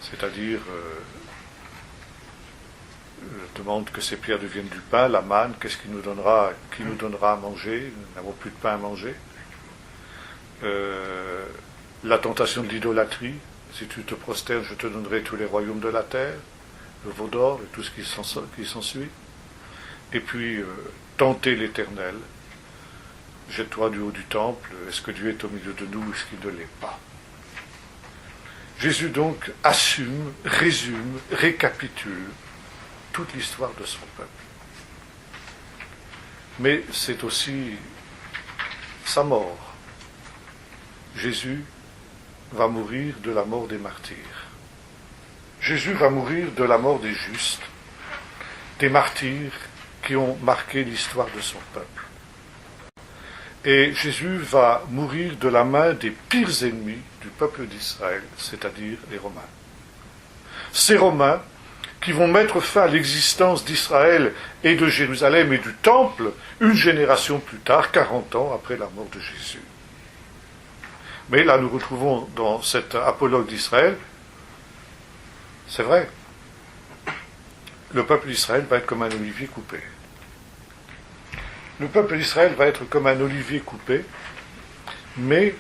C'est-à-dire, demande que ces pierres deviennent du pain, la manne, qu'est-ce qui nous donnera à manger? Nous n'avons plus de pain à manger. La tentation de l'idolâtrie, si tu te prosternes, je te donnerai tous les royaumes de la terre, le veau d'or et tout ce qui s'ensuit. Et puis, tenter l'Éternel, jette-toi du haut du temple, est-ce que Dieu est au milieu de nous ou est-ce qu'il ne l'est pas? Jésus donc assume, résume, récapitule toute l'histoire de son peuple. Mais c'est aussi sa mort. Jésus va mourir de la mort des martyrs. Jésus va mourir de la mort des justes, des martyrs qui ont marqué l'histoire de son peuple. Et Jésus va mourir de la main des pires ennemis du peuple d'Israël, c'est-à-dire les Romains. Ces Romains qui vont mettre fin à l'existence d'Israël et de Jérusalem et du Temple une génération plus tard, 40 ans après la mort de Jésus. Mais là, nous retrouvons dans cet apologue d'Israël, c'est vrai, le peuple d'Israël va être comme un olivier coupé. Le peuple d'Israël va être comme un olivier coupé, mais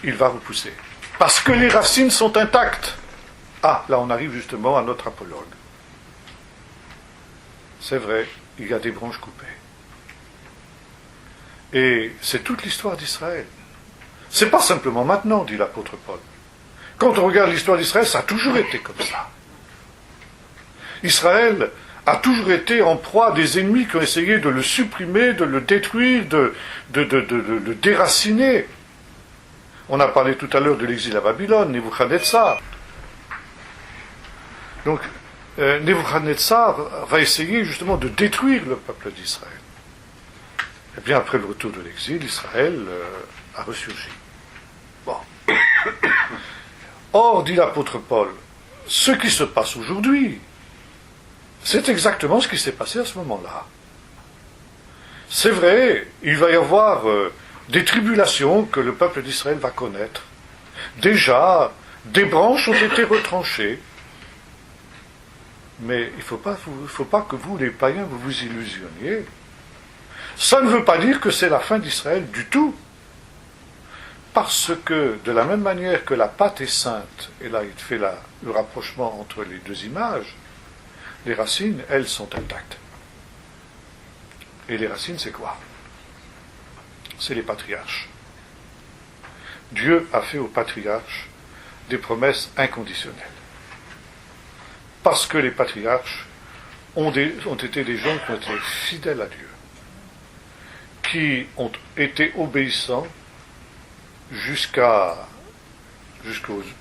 il va repousser. Parce que les racines sont intactes. Ah, là on arrive justement à notre apologue. C'est vrai, il y a des branches coupées. Et c'est toute l'histoire d'Israël. C'est pas simplement maintenant, dit l'apôtre Paul. Quand on regarde l'histoire d'Israël, ça a toujours été comme ça. Israël a toujours été en proie à des ennemis qui ont essayé de le supprimer, de le détruire, de le déraciner. On a parlé tout à l'heure de l'exil à Babylone, Nebuchadnezzar. Donc, Nebuchadnezzar va essayer justement de détruire le peuple d'Israël. Et bien après le retour de l'exil, Israël a ressurgi. Bon. Or, dit l'apôtre Paul, ce qui se passe aujourd'hui, c'est exactement ce qui s'est passé à ce moment-là. C'est vrai, il va y avoir des tribulations que le peuple d'Israël va connaître. Déjà, des branches ont été retranchées. Mais il ne faut pas que vous, les païens, vous vous illusionniez. Ça ne veut pas dire que c'est la fin d'Israël du tout. Parce que, de la même manière que la pâte est sainte, et là il fait le rapprochement entre les deux images, les racines, elles, sont intactes. Et les racines, c'est quoi? C'est les patriarches. Dieu a fait aux patriarches des promesses inconditionnelles. Parce que les patriarches ont été des gens qui ont été fidèles à Dieu, qui ont été obéissants jusqu'aux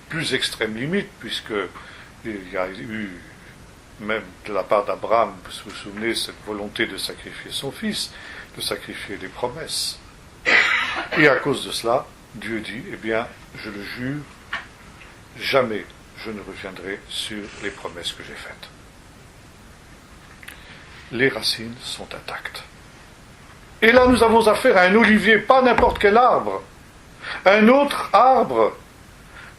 plus extrêmes limites, puisqu'il y a eu, même de la part d'Abraham, vous vous souvenez, cette volonté de sacrifier son fils, de sacrifier les promesses. Et à cause de cela, Dieu dit, eh bien, je le jure, jamais je ne reviendrai sur les promesses que j'ai faites. Les racines sont intactes. Et là, nous avons affaire à un olivier, pas n'importe quel arbre. Un autre arbre,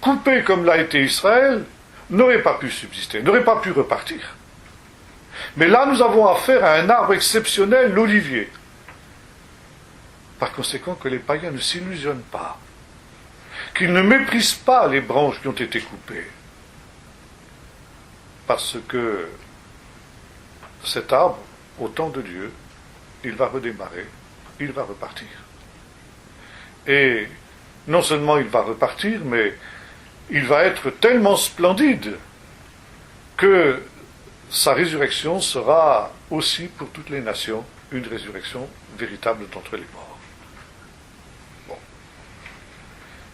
coupé comme l'a été Israël, n'aurait pas pu subsister, n'aurait pas pu repartir. Mais là, nous avons affaire à un arbre exceptionnel, l'olivier. Par conséquent, que les païens ne s'illusionnent pas, qu'ils ne méprisent pas les branches qui ont été coupées. Parce que cet arbre, au temps de Dieu, il va redémarrer, il va repartir. Et non seulement il va repartir, mais il va être tellement splendide que sa résurrection sera aussi pour toutes les nations une résurrection véritable d'entre les morts. Bon.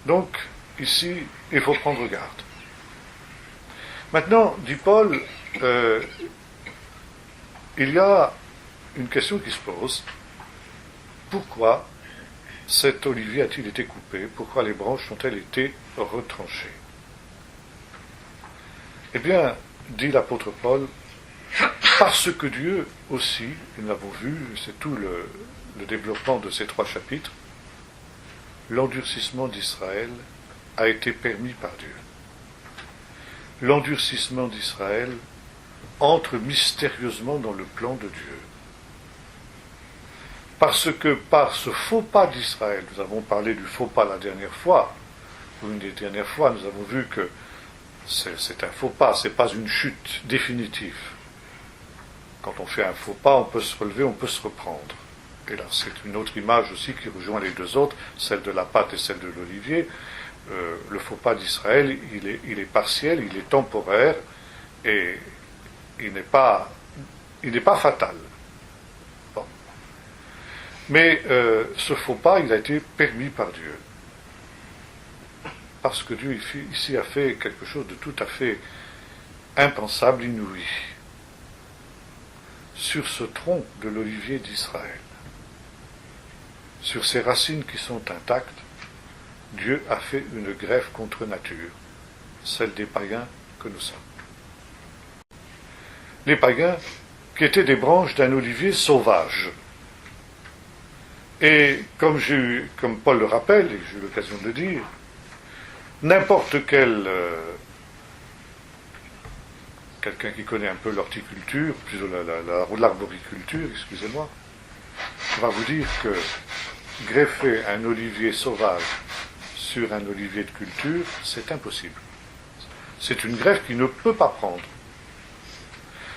Donc, ici, il faut prendre garde. Maintenant, dit Paul, il y a une question qui se pose. Pourquoi cet olivier a-t-il été coupé? Pourquoi les branches ont-elles été retranchées? Eh bien, dit l'apôtre Paul, parce que Dieu aussi, nous l'avons vu, c'est tout le développement de ces 3 chapitres, l'endurcissement d'Israël a été permis par Dieu. L'endurcissement d'Israël entre mystérieusement dans le plan de Dieu. Parce que par ce faux pas d'Israël, nous avons parlé du faux pas la dernière fois, ou une des dernières fois, nous avons vu que c'est un faux pas, c'est pas une chute définitive. Quand on fait un faux pas, on peut se relever, on peut se reprendre. Et là, c'est une autre image aussi qui rejoint les deux autres, celle de la pâte et celle de l'olivier. Le faux pas d'Israël, il est partiel, il est temporaire, et il n'est pas fatal. Bon. Mais ce faux pas, il a été permis par Dieu. Parce que Dieu ici a fait quelque chose de tout à fait impensable, inouï. Sur ce tronc de l'olivier d'Israël, sur ces racines qui sont intactes, Dieu a fait une greffe contre nature, celle des païens que nous sommes. Les païens qui étaient des branches d'un olivier sauvage. Et comme Paul le rappelle, et j'ai eu l'occasion de le dire, n'importe quel quelqu'un qui connaît un peu l'horticulture, plutôt l'arboriculture, excusez-moi, va vous dire que greffer un olivier sauvage sur un olivier de culture, c'est impossible. C'est une greffe qui ne peut pas prendre.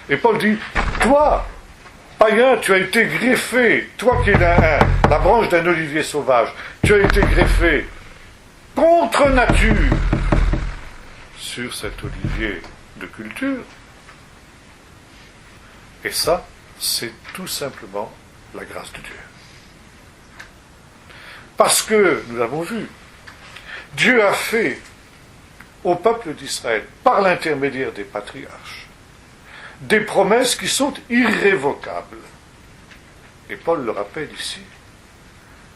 Et Paul dit, toi, païen, tu as été greffé, toi qui es la branche d'un olivier sauvage, tu as été greffé contre nature sur cet olivier de culture. Et ça, c'est tout simplement la grâce de Dieu. Parce que, nous l'avons vu, Dieu a fait au peuple d'Israël, par l'intermédiaire des patriarches, des promesses qui sont irrévocables. Et Paul le rappelle ici.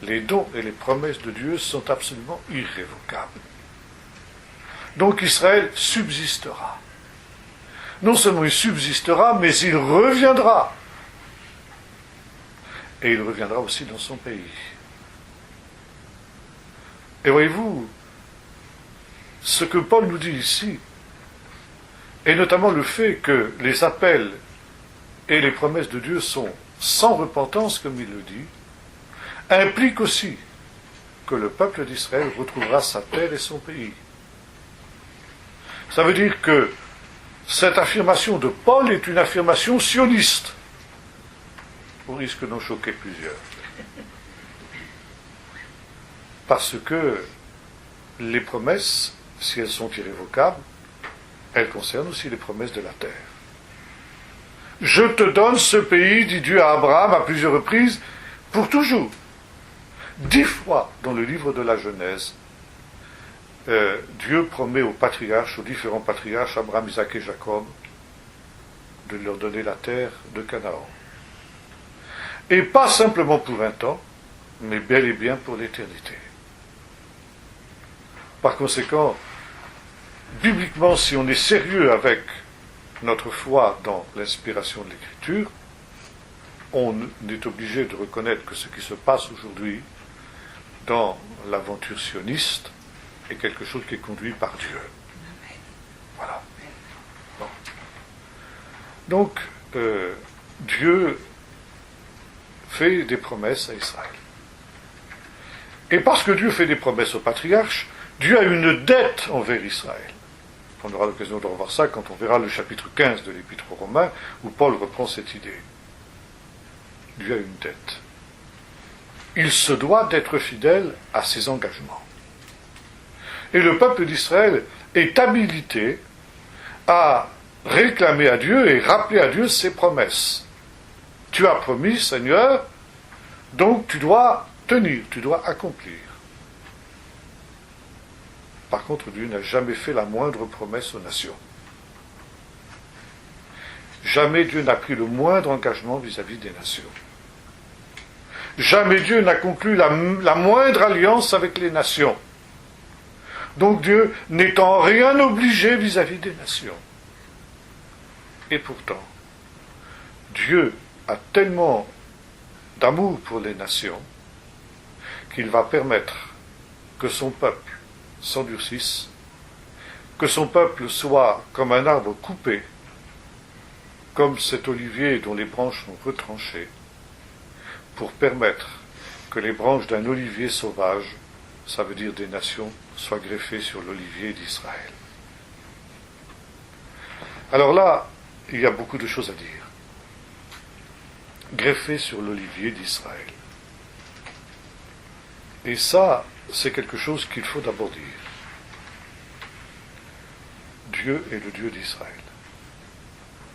Les dons et les promesses de Dieu sont absolument irrévocables. Donc Israël subsistera. Non seulement il subsistera, mais il reviendra. Et il reviendra aussi dans son pays. Et voyez-vous, ce que Paul nous dit ici, et notamment le fait que les appels et les promesses de Dieu sont sans repentance, comme il le dit, implique aussi que le peuple d'Israël retrouvera sa terre et son pays. Ça veut dire que cette affirmation de Paul est une affirmation sioniste, au risque d'en choquer plusieurs. Parce que les promesses, si elles sont irrévocables, elles concernent aussi les promesses de la terre. Je te donne ce pays, dit Dieu à Abraham à plusieurs reprises, pour toujours. 10 fois dans le livre de la Genèse, Dieu promet aux patriarches, aux différents patriarches, Abraham, Isaac et Jacob, de leur donner la terre de Canaan. Et pas simplement pour un temps, mais bel et bien pour l'éternité. Par conséquent, bibliquement, si on est sérieux avec notre foi dans l'inspiration de l'Écriture, on est obligé de reconnaître que ce qui se passe aujourd'hui dans l'aventure sioniste est quelque chose qui est conduit par Dieu. Voilà. Bon. Donc, Dieu fait des promesses à Israël. Et parce que Dieu fait des promesses aux patriarches, Dieu a une dette envers Israël. On aura l'occasion de revoir ça quand on verra le chapitre 15 de l'Épître aux Romains, où Paul reprend cette idée. Dieu a une dette. Il se doit d'être fidèle à ses engagements. Et le peuple d'Israël est habilité à réclamer à Dieu et rappeler à Dieu ses promesses. Tu as promis, Seigneur, donc tu dois tenir, tu dois accomplir. Par contre, Dieu n'a jamais fait la moindre promesse aux nations. Jamais Dieu n'a pris le moindre engagement vis-à-vis des nations. Jamais Dieu n'a conclu la moindre alliance avec les nations. Donc Dieu n'est en rien obligé vis-à-vis des nations. Et pourtant, Dieu a tellement d'amour pour les nations qu'il va permettre que son peuple s'endurcisse, que son peuple soit comme un arbre coupé, comme cet olivier dont les branches sont retranchées, pour permettre que les branches d'un olivier sauvage, ça veut dire des nations, soient greffées sur l'olivier d'Israël. Alors là, il y a beaucoup de choses à dire. Greffé sur l'olivier d'Israël. Et ça, c'est quelque chose qu'il faut d'abord dire. Dieu est le Dieu d'Israël.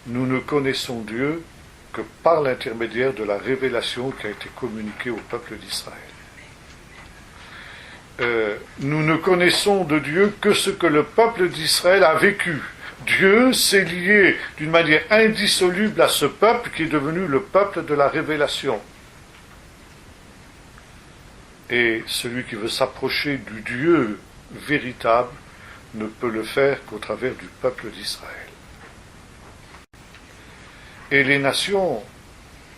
Nous ne connaissons Dieu que par l'intermédiaire de la révélation qui a été communiquée au peuple d'Israël. Nous ne connaissons de Dieu que ce que le peuple d'Israël a vécu. Dieu s'est lié d'une manière indissoluble à ce peuple qui est devenu le peuple de la révélation. Et celui qui veut s'approcher du Dieu véritable ne peut le faire qu'au travers du peuple d'Israël. Et les nations,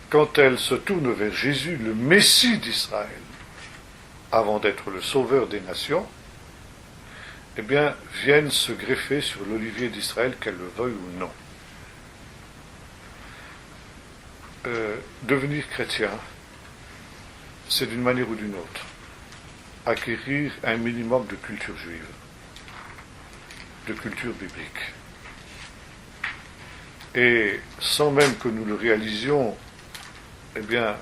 quand elles se tournent vers Jésus, le Messie d'Israël, avant d'être le sauveur des nations, eh bien, viennent se greffer sur l'olivier d'Israël, qu'elles le veuillent ou non. Devenir chrétien, c'est d'une manière ou d'une autre acquérir un minimum de culture juive, de culture biblique. Et sans même que nous le réalisions, eh bien,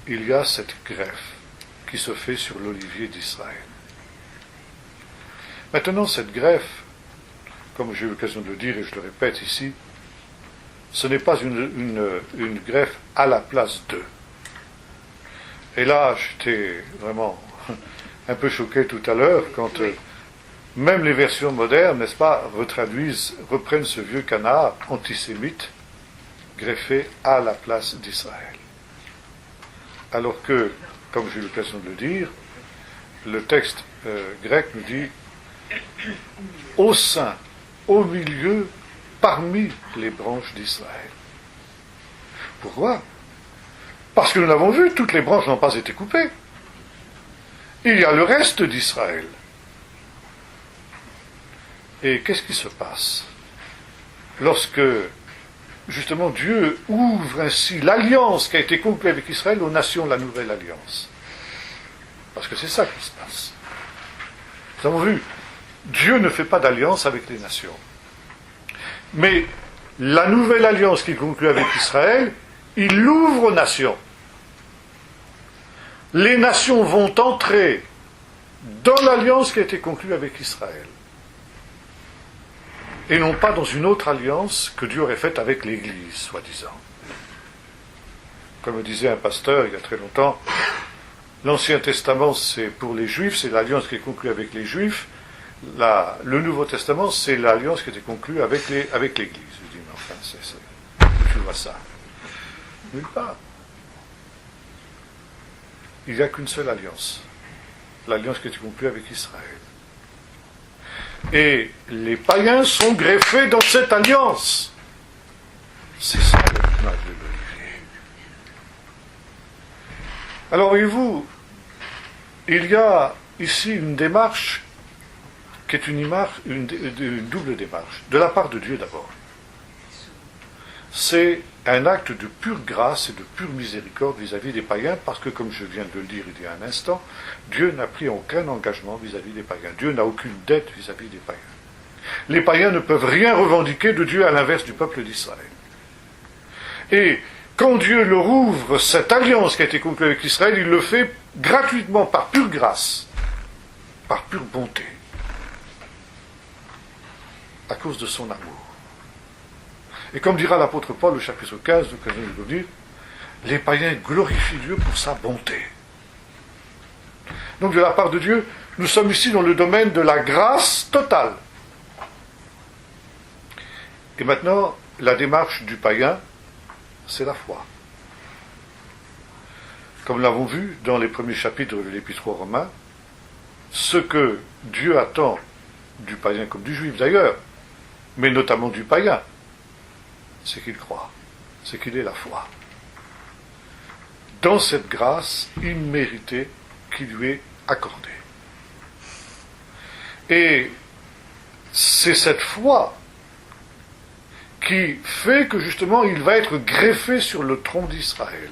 il y a cette greffe qui se fait sur l'olivier d'Israël. Maintenant, cette greffe, comme j'ai eu l'occasion de le dire et je le répète ici, ce n'est pas une greffe à la place d'eux. Et là, j'étais vraiment un peu choqué tout à l'heure quand même les versions modernes, n'est-ce pas, reprennent ce vieux canard antisémite greffé à la place d'Israël. Alors que, comme j'ai eu l'occasion de le dire, le texte grec nous dit au sein, au milieu, parmi les branches d'Israël. Pourquoi ? Parce que nous l'avons vu, toutes les branches n'ont pas été coupées. Il y a le reste d'Israël. Et qu'est-ce qui se passe ? lorsque justement Dieu ouvre ainsi l'alliance qui a été conclue avec Israël aux nations de la nouvelle alliance. Parce que c'est ça qui se passe. Nous avons vu, Dieu ne fait pas d'alliance avec les nations. Mais la nouvelle alliance qui est conclue avec Israël, il l'ouvre aux nations. Les nations vont entrer dans l'alliance qui a été conclue avec Israël. Et non pas dans une autre alliance que Dieu aurait faite avec l'Église, soi-disant. Comme le disait un pasteur il y a très longtemps, l'Ancien Testament c'est pour les Juifs, c'est l'alliance qui est conclue avec les Juifs. Le Nouveau Testament c'est l'alliance qui a été conclue avec l'Église. Je dis, mais enfin, tu vois ça. Nulle part. Il n'y a qu'une seule alliance. L'alliance qui a été conclue avec Israël. Et les païens sont greffés dans cette alliance. C'est ça l'image de l'olivier. Alors voyez-vous, il y a ici une démarche qui est une double démarche. De la part de Dieu d'abord. C'est un acte de pure grâce et de pure miséricorde vis-à-vis des païens, parce que, comme je viens de le dire il y a un instant, Dieu n'a pris aucun engagement vis-à-vis des païens. Dieu n'a aucune dette vis-à-vis des païens. Les païens ne peuvent rien revendiquer de Dieu à l'inverse du peuple d'Israël. Et quand Dieu leur ouvre cette alliance qui a été conclue avec Israël, il le fait gratuitement, par pure grâce, par pure bonté, à cause de son amour. Et comme dira l'apôtre Paul au chapitre 15, l'occasion de le dire, les païens glorifient Dieu pour sa bonté. Donc de la part de Dieu, nous sommes ici dans le domaine de la grâce totale. Et maintenant, la démarche du païen, c'est la foi. Comme nous l'avons vu dans les premiers chapitres de l'Épître aux Romains, ce que Dieu attend du païen comme du juif d'ailleurs, mais notamment du païen, c'est qu'il croit, c'est qu'il ait la foi. Dans cette grâce imméritée qui lui est accordée. Et c'est cette foi qui fait que justement il va être greffé sur le tronc d'Israël.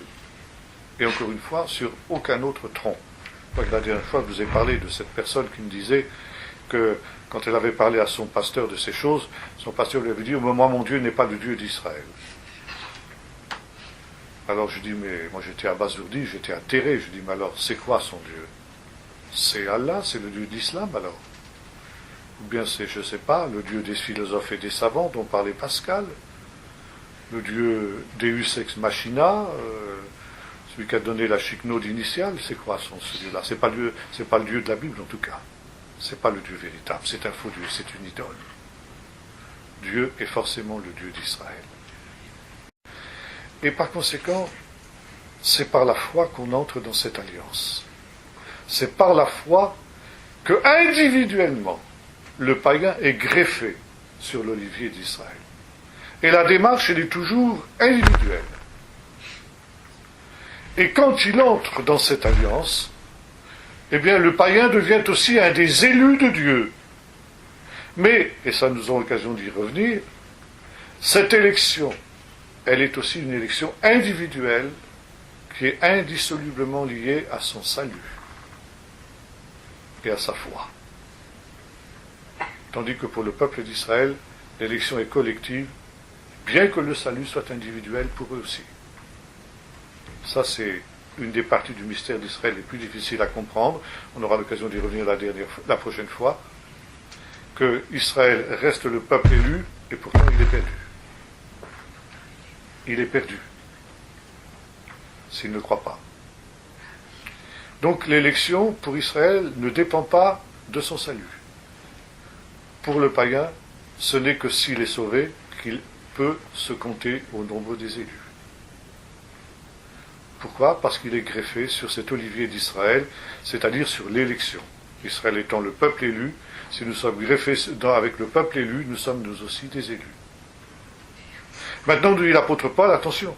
Et encore une fois, sur aucun autre tronc. Je crois que la dernière fois, je vous ai parlé de cette personne qui me disait que quand elle avait parlé à son pasteur de ces choses, son pasteur lui avait dit « Moi, mon Dieu n'est pas le Dieu d'Israël. » Alors je dis « Mais moi j'étais abasourdi, j'étais atterré. » Je dis « Mais alors, c'est quoi son Dieu? C'est Allah, c'est le Dieu d'Islam alors? Ou bien c'est, je ne sais pas, le Dieu des philosophes et des savants dont parlait Pascal? Le Dieu Deus ex machina, celui qui a donné la chicnode initiale, c'est quoi ce Dieu-là? C'est pas le Dieu de la Bible en tout cas. C'est pas le Dieu véritable, c'est un faux Dieu, c'est une idole. Dieu est forcément le Dieu d'Israël. Et par conséquent, c'est par la foi qu'on entre dans cette alliance. C'est par la foi que individuellement, le païen est greffé sur l'olivier d'Israël. Et la démarche, elle est toujours individuelle. Et quand il entre dans cette alliance, eh bien, le païen devient aussi un des élus de Dieu. Mais, et ça nous aurons l'occasion d'y revenir, cette élection, elle est aussi une élection individuelle qui est indissolublement liée à son salut et à sa foi. Tandis que pour le peuple d'Israël, l'élection est collective, bien que le salut soit individuel pour eux aussi. Ça, c'est une des parties du mystère d'Israël les plus difficiles à comprendre. On aura l'occasion d'y revenir la prochaine fois. Que Israël reste le peuple élu, et pourtant il est perdu. Il est perdu. S'il ne croit pas. Donc l'élection, pour Israël, ne dépend pas de son salut. Pour le païen, ce n'est que s'il est sauvé qu'il peut se compter au nombre des élus. Pourquoi? Parce qu'il est greffé sur cet olivier d'Israël, c'est-à-dire sur l'élection. Israël étant le peuple élu, si nous sommes greffés avec le peuple élu, nous sommes nous aussi des élus. Maintenant, nous dit l'apôtre Paul, attention,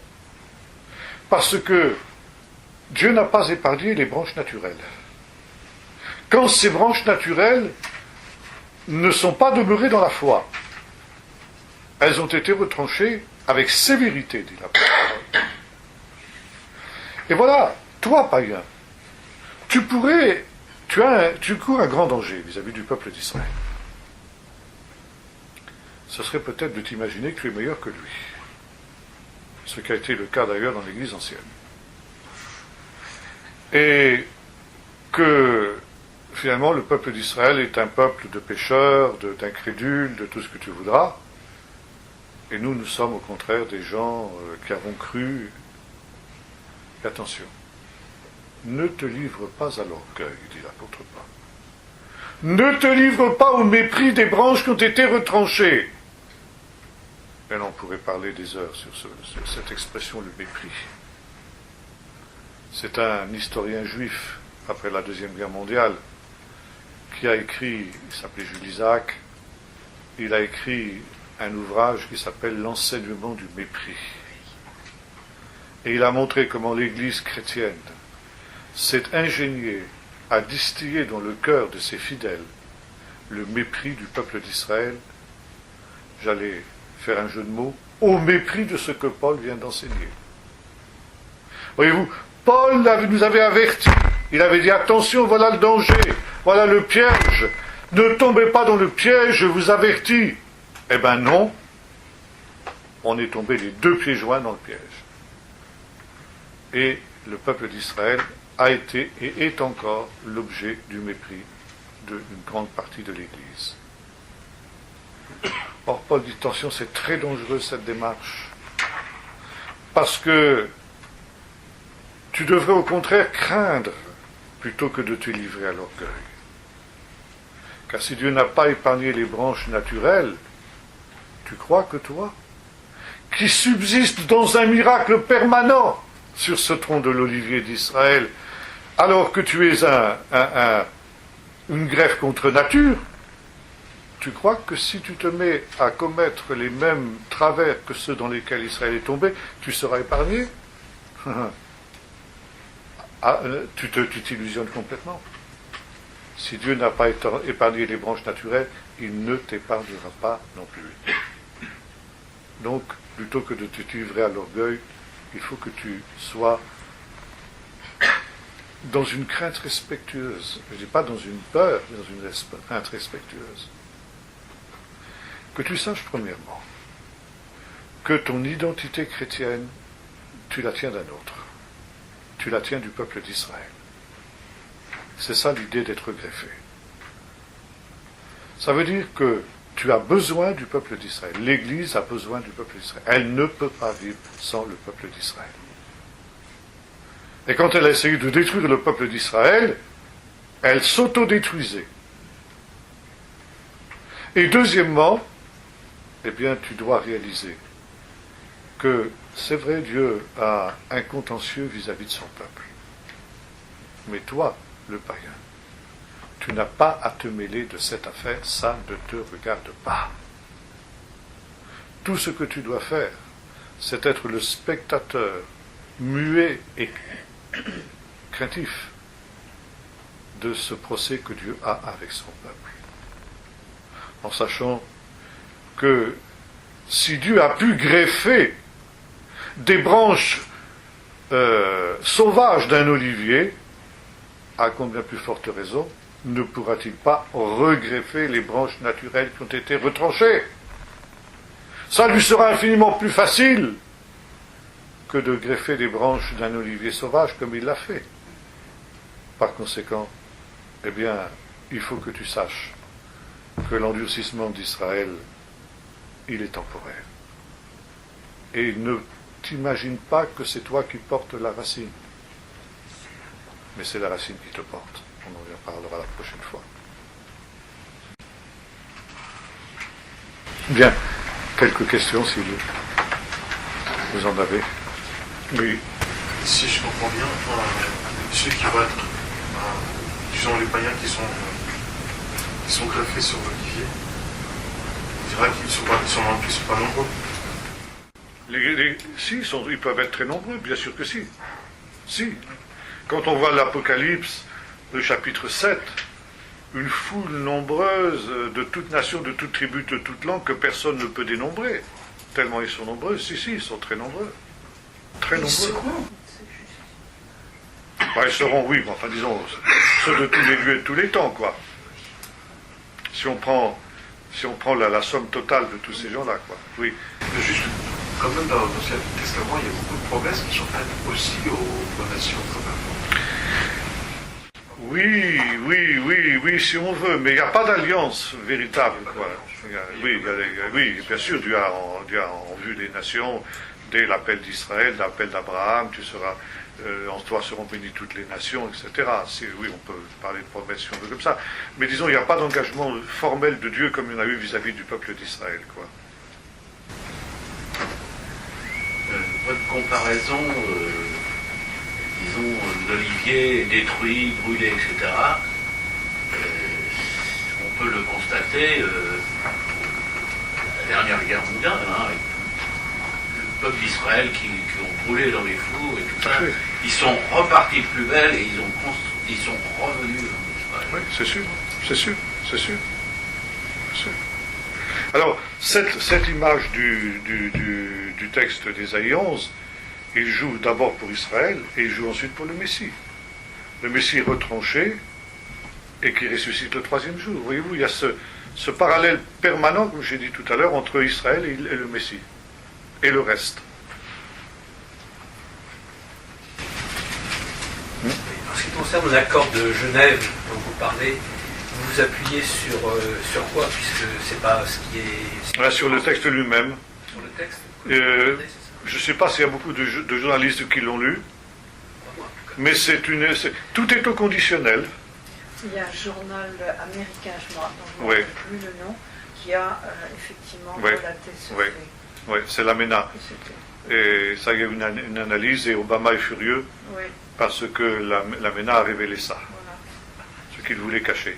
parce que Dieu n'a pas épargné les branches naturelles. Quand ces branches naturelles ne sont pas demeurées dans la foi, elles ont été retranchées avec sévérité, dit la parole. Et voilà, toi, païen, tu cours un grand danger vis-à-vis du peuple d'Israël. Ce serait peut-être de t'imaginer que tu es meilleur que lui. Ce qui a été le cas d'ailleurs dans l'Église ancienne. Et que finalement le peuple d'Israël est un peuple de pécheurs, d'incrédules, de tout ce que tu voudras. Et nous sommes au contraire des gens qui avons cru. Et attention, ne te livre pas à l'orgueil, dit l'apôtre Paul. Ne te livre pas au mépris des branches qui ont été retranchées. Et là, on pourrait parler des heures sur cette expression, le mépris. C'est un historien juif, après la Deuxième Guerre mondiale, qui a écrit, il s'appelait Jules Isaac, il a écrit un ouvrage qui s'appelle L'enseignement du mépris. Et il a montré comment l'Église chrétienne s'est ingéniée à distiller dans le cœur de ses fidèles le mépris du peuple d'Israël. J'allais faire un jeu de mots, au mépris de ce que Paul vient d'enseigner. Voyez-vous, Paul nous avait avertis. Il avait dit, attention, voilà le danger, voilà le piège. Ne tombez pas dans le piège, je vous avertis. Eh bien non, on est tombé les deux pieds joints dans le piège. Et le peuple d'Israël a été et est encore l'objet du mépris d'une grande partie de l'Église. Or, Paul dit, attention, c'est très dangereux cette démarche. Parce que tu devrais au contraire craindre plutôt que de te livrer à l'orgueil. Car si Dieu n'a pas épargné les branches naturelles, tu crois que toi, qui subsiste dans un miracle permanent sur ce tronc de l'olivier d'Israël, alors que tu es une greffe contre nature, tu crois que si tu te mets à commettre les mêmes travers que ceux dans lesquels Israël est tombé, tu seras épargné? Tu t'illusionnes complètement. Si Dieu n'a pas épargné les branches naturelles, il ne t'épargnera pas non plus. Donc, plutôt que de te livrer à l'orgueil, il faut que tu sois dans une crainte respectueuse. Je ne dis pas dans une peur, mais dans une crainte respectueuse. Que tu saches premièrement que ton identité chrétienne, tu la tiens d'un autre. Tu la tiens du peuple d'Israël. C'est ça l'idée d'être greffé. Ça veut dire que tu as besoin du peuple d'Israël. L'Église a besoin du peuple d'Israël. Elle ne peut pas vivre sans le peuple d'Israël. Et quand elle a essayé de détruire le peuple d'Israël, elle s'autodétruisait. Et deuxièmement, eh bien, tu dois réaliser que, c'est vrai, Dieu a un contentieux vis-à-vis de son peuple. Mais toi, le païen, tu n'as pas à te mêler de cette affaire, ça ne te regarde pas. Tout ce que tu dois faire, c'est être le spectateur muet et craintif de ce procès que Dieu a avec son peuple. En sachant que si Dieu a pu greffer des branches sauvages d'un olivier, à combien plus forte raison ne pourra-t-il pas regreffer les branches naturelles qui ont été retranchées? Ça lui sera infiniment plus facile que de greffer des branches d'un olivier sauvage comme il l'a fait. Par conséquent, eh bien, il faut que tu saches que l'endurcissement d'Israël, il est temporaire. Et ne t'imagine pas que c'est toi qui portes la racine. Mais c'est la racine qui te porte. On en parlera la prochaine fois. Bien. Quelques questions, si vous en avez. Oui. Si je comprends bien, ceux qui vont être, disons les païens qui sont greffés sur l'olivier, on dirait qu'ils ne sont pas nombreux. Si, ils peuvent être très nombreux, bien sûr que si. Si. Quand on voit l'Apocalypse, le chapitre 7, une foule nombreuse de toute nation, de toute tribu, de toute langue, que personne ne peut dénombrer. Tellement ils sont nombreux. Si, ils sont très nombreux. Très nombreux. Bah, ils seront, oui, enfin disons, ceux de tous les lieux et de tous les temps, quoi. Si on prend la somme totale de tous ces gens-là, quoi. Oui. Mais juste, quand même, dans l'Ancien Testament, il y a beaucoup de promesses qui sont faites aussi aux nations, quand même. Oui, si on veut, mais il n'y a pas d'alliance véritable, quoi. Oui, bien sûr, Dieu a en vue les nations, dès l'appel d'Israël, l'appel d'Abraham, en toi seront bénies toutes les nations, etc. Oui, on peut parler de promesses si on veut comme ça, mais disons, il n'y a pas d'engagement formel de Dieu comme il y en a eu vis-à-vis du peuple d'Israël, quoi. Votre comparaison, disons, d'Olivier détruit, brûlé, etc., on peut le constater, la dernière guerre mondiale, le peuple d'Israël qui ont brûlé dans les fours et tout ça, ils sont repartis de plus belle et ils sont revenus en Israël. Oui, c'est sûr. Alors, cette image du texte d'Ésaïe 11, il joue d'abord pour Israël et il joue ensuite pour le Messie. Le Messie retranché et qui ressuscite le troisième jour. Voyez-vous, il y a ce parallèle permanent, comme j'ai dit tout à l'heure, entre Israël et le Messie. Et le reste. En ce qui concerne l'accord de Genève dont vous parlez, vous vous appuyez sur quoi, puisque c'est pas ce qui est... Voilà, sur le texte lui-même. Sur le texte Je ne sais pas s'il y a beaucoup de journalistes qui l'ont lu, mais tout est au conditionnel. Il y a un journal américain, je ne me rappelle plus le nom, qui a effectivement relaté ce fait. Oui, c'est la MENA. Et ça, il y a une analyse, et Obama est furieux parce que la MENA a révélé ça, ce qu'il voulait cacher.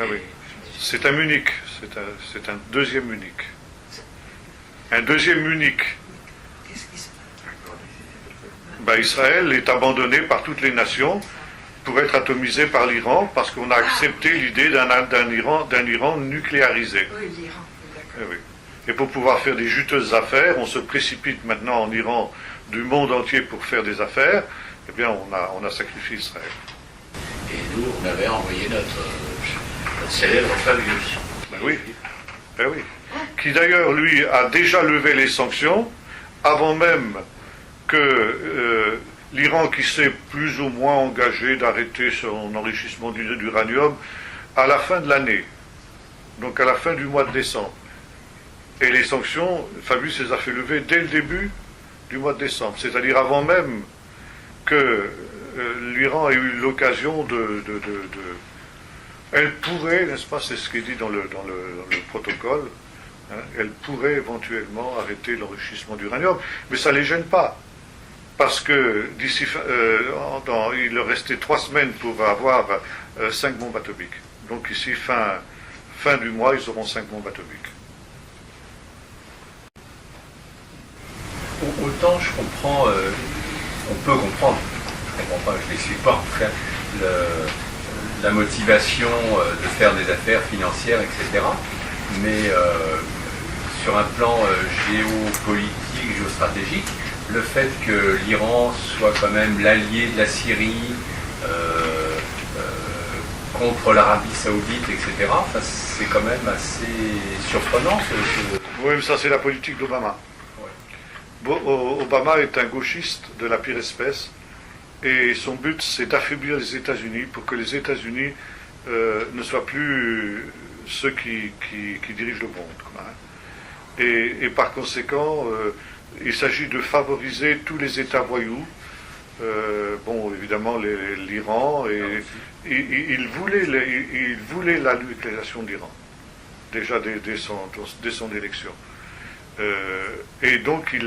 Ah oui. C'est un unique, c'est un deuxième unique. Un deuxième unique. Israël est abandonné par toutes les nations pour être atomisé par l'Iran parce qu'on a accepté l'idée d'un Iran nucléarisé. Oui, l'Iran, d'accord. Et pour pouvoir faire des juteuses affaires, on se précipite maintenant en Iran du monde entier pour faire des affaires, eh bien on a sacrifié Israël. Et nous, on avait envoyé notre célèbre Fabius. Oui. Qui d'ailleurs, lui, a déjà levé les sanctions avant même que l'Iran, qui s'est plus ou moins engagé d'arrêter son enrichissement d'uranium à la fin de l'année, donc à la fin du mois de décembre. Et les sanctions, Fabius les a fait lever dès le début du mois de décembre, c'est-à-dire avant même que l'Iran ait eu l'occasion elle pourrait, n'est-ce pas, c'est ce qui est dit dans le protocole, elle pourrait éventuellement arrêter l'enrichissement d'uranium, mais ça ne les gêne pas, parce que d'ici, il leur restait 3 semaines pour avoir 5 bombes atomiques. Donc ici, fin du mois, ils auront 5 bombes atomiques. Autant je comprends, on peut comprendre, je ne comprends pas, je ne l'explique pas en tout cas, la motivation de faire des affaires financières, etc. Mais sur un plan géopolitique, géostratégique, le fait que l'Iran soit quand même l'allié de la Syrie contre l'Arabie Saoudite, etc., enfin, c'est quand même assez surprenant. Oui, mais ça c'est la politique d'Obama. Obama est un gauchiste de la pire espèce et son but c'est d'affaiblir les États-Unis pour que les États-Unis ne soient plus ceux qui dirigent le monde. Hein. Et par conséquent, il s'agit de favoriser tous les États voyous, évidemment l'Iran, et il voulait la nucléarisation de l'Iran, déjà dès son élection. Et donc il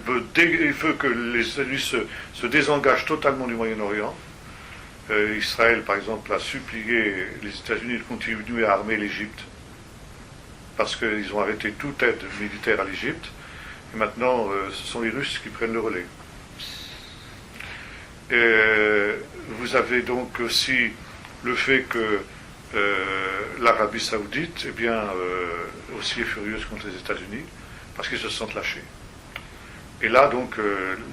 veut que les États-Unis se désengagent totalement du Moyen-Orient. Israël, par exemple, a supplié les États-Unis de continuer à armer l'Égypte, parce qu'ils ont arrêté toute aide militaire à l'Égypte, et maintenant ce sont les Russes qui prennent le relais. Vous avez donc aussi le fait que l'Arabie Saoudite aussi est furieuse contre les États-Unis parce qu'ils se sentent lâchés. Et là donc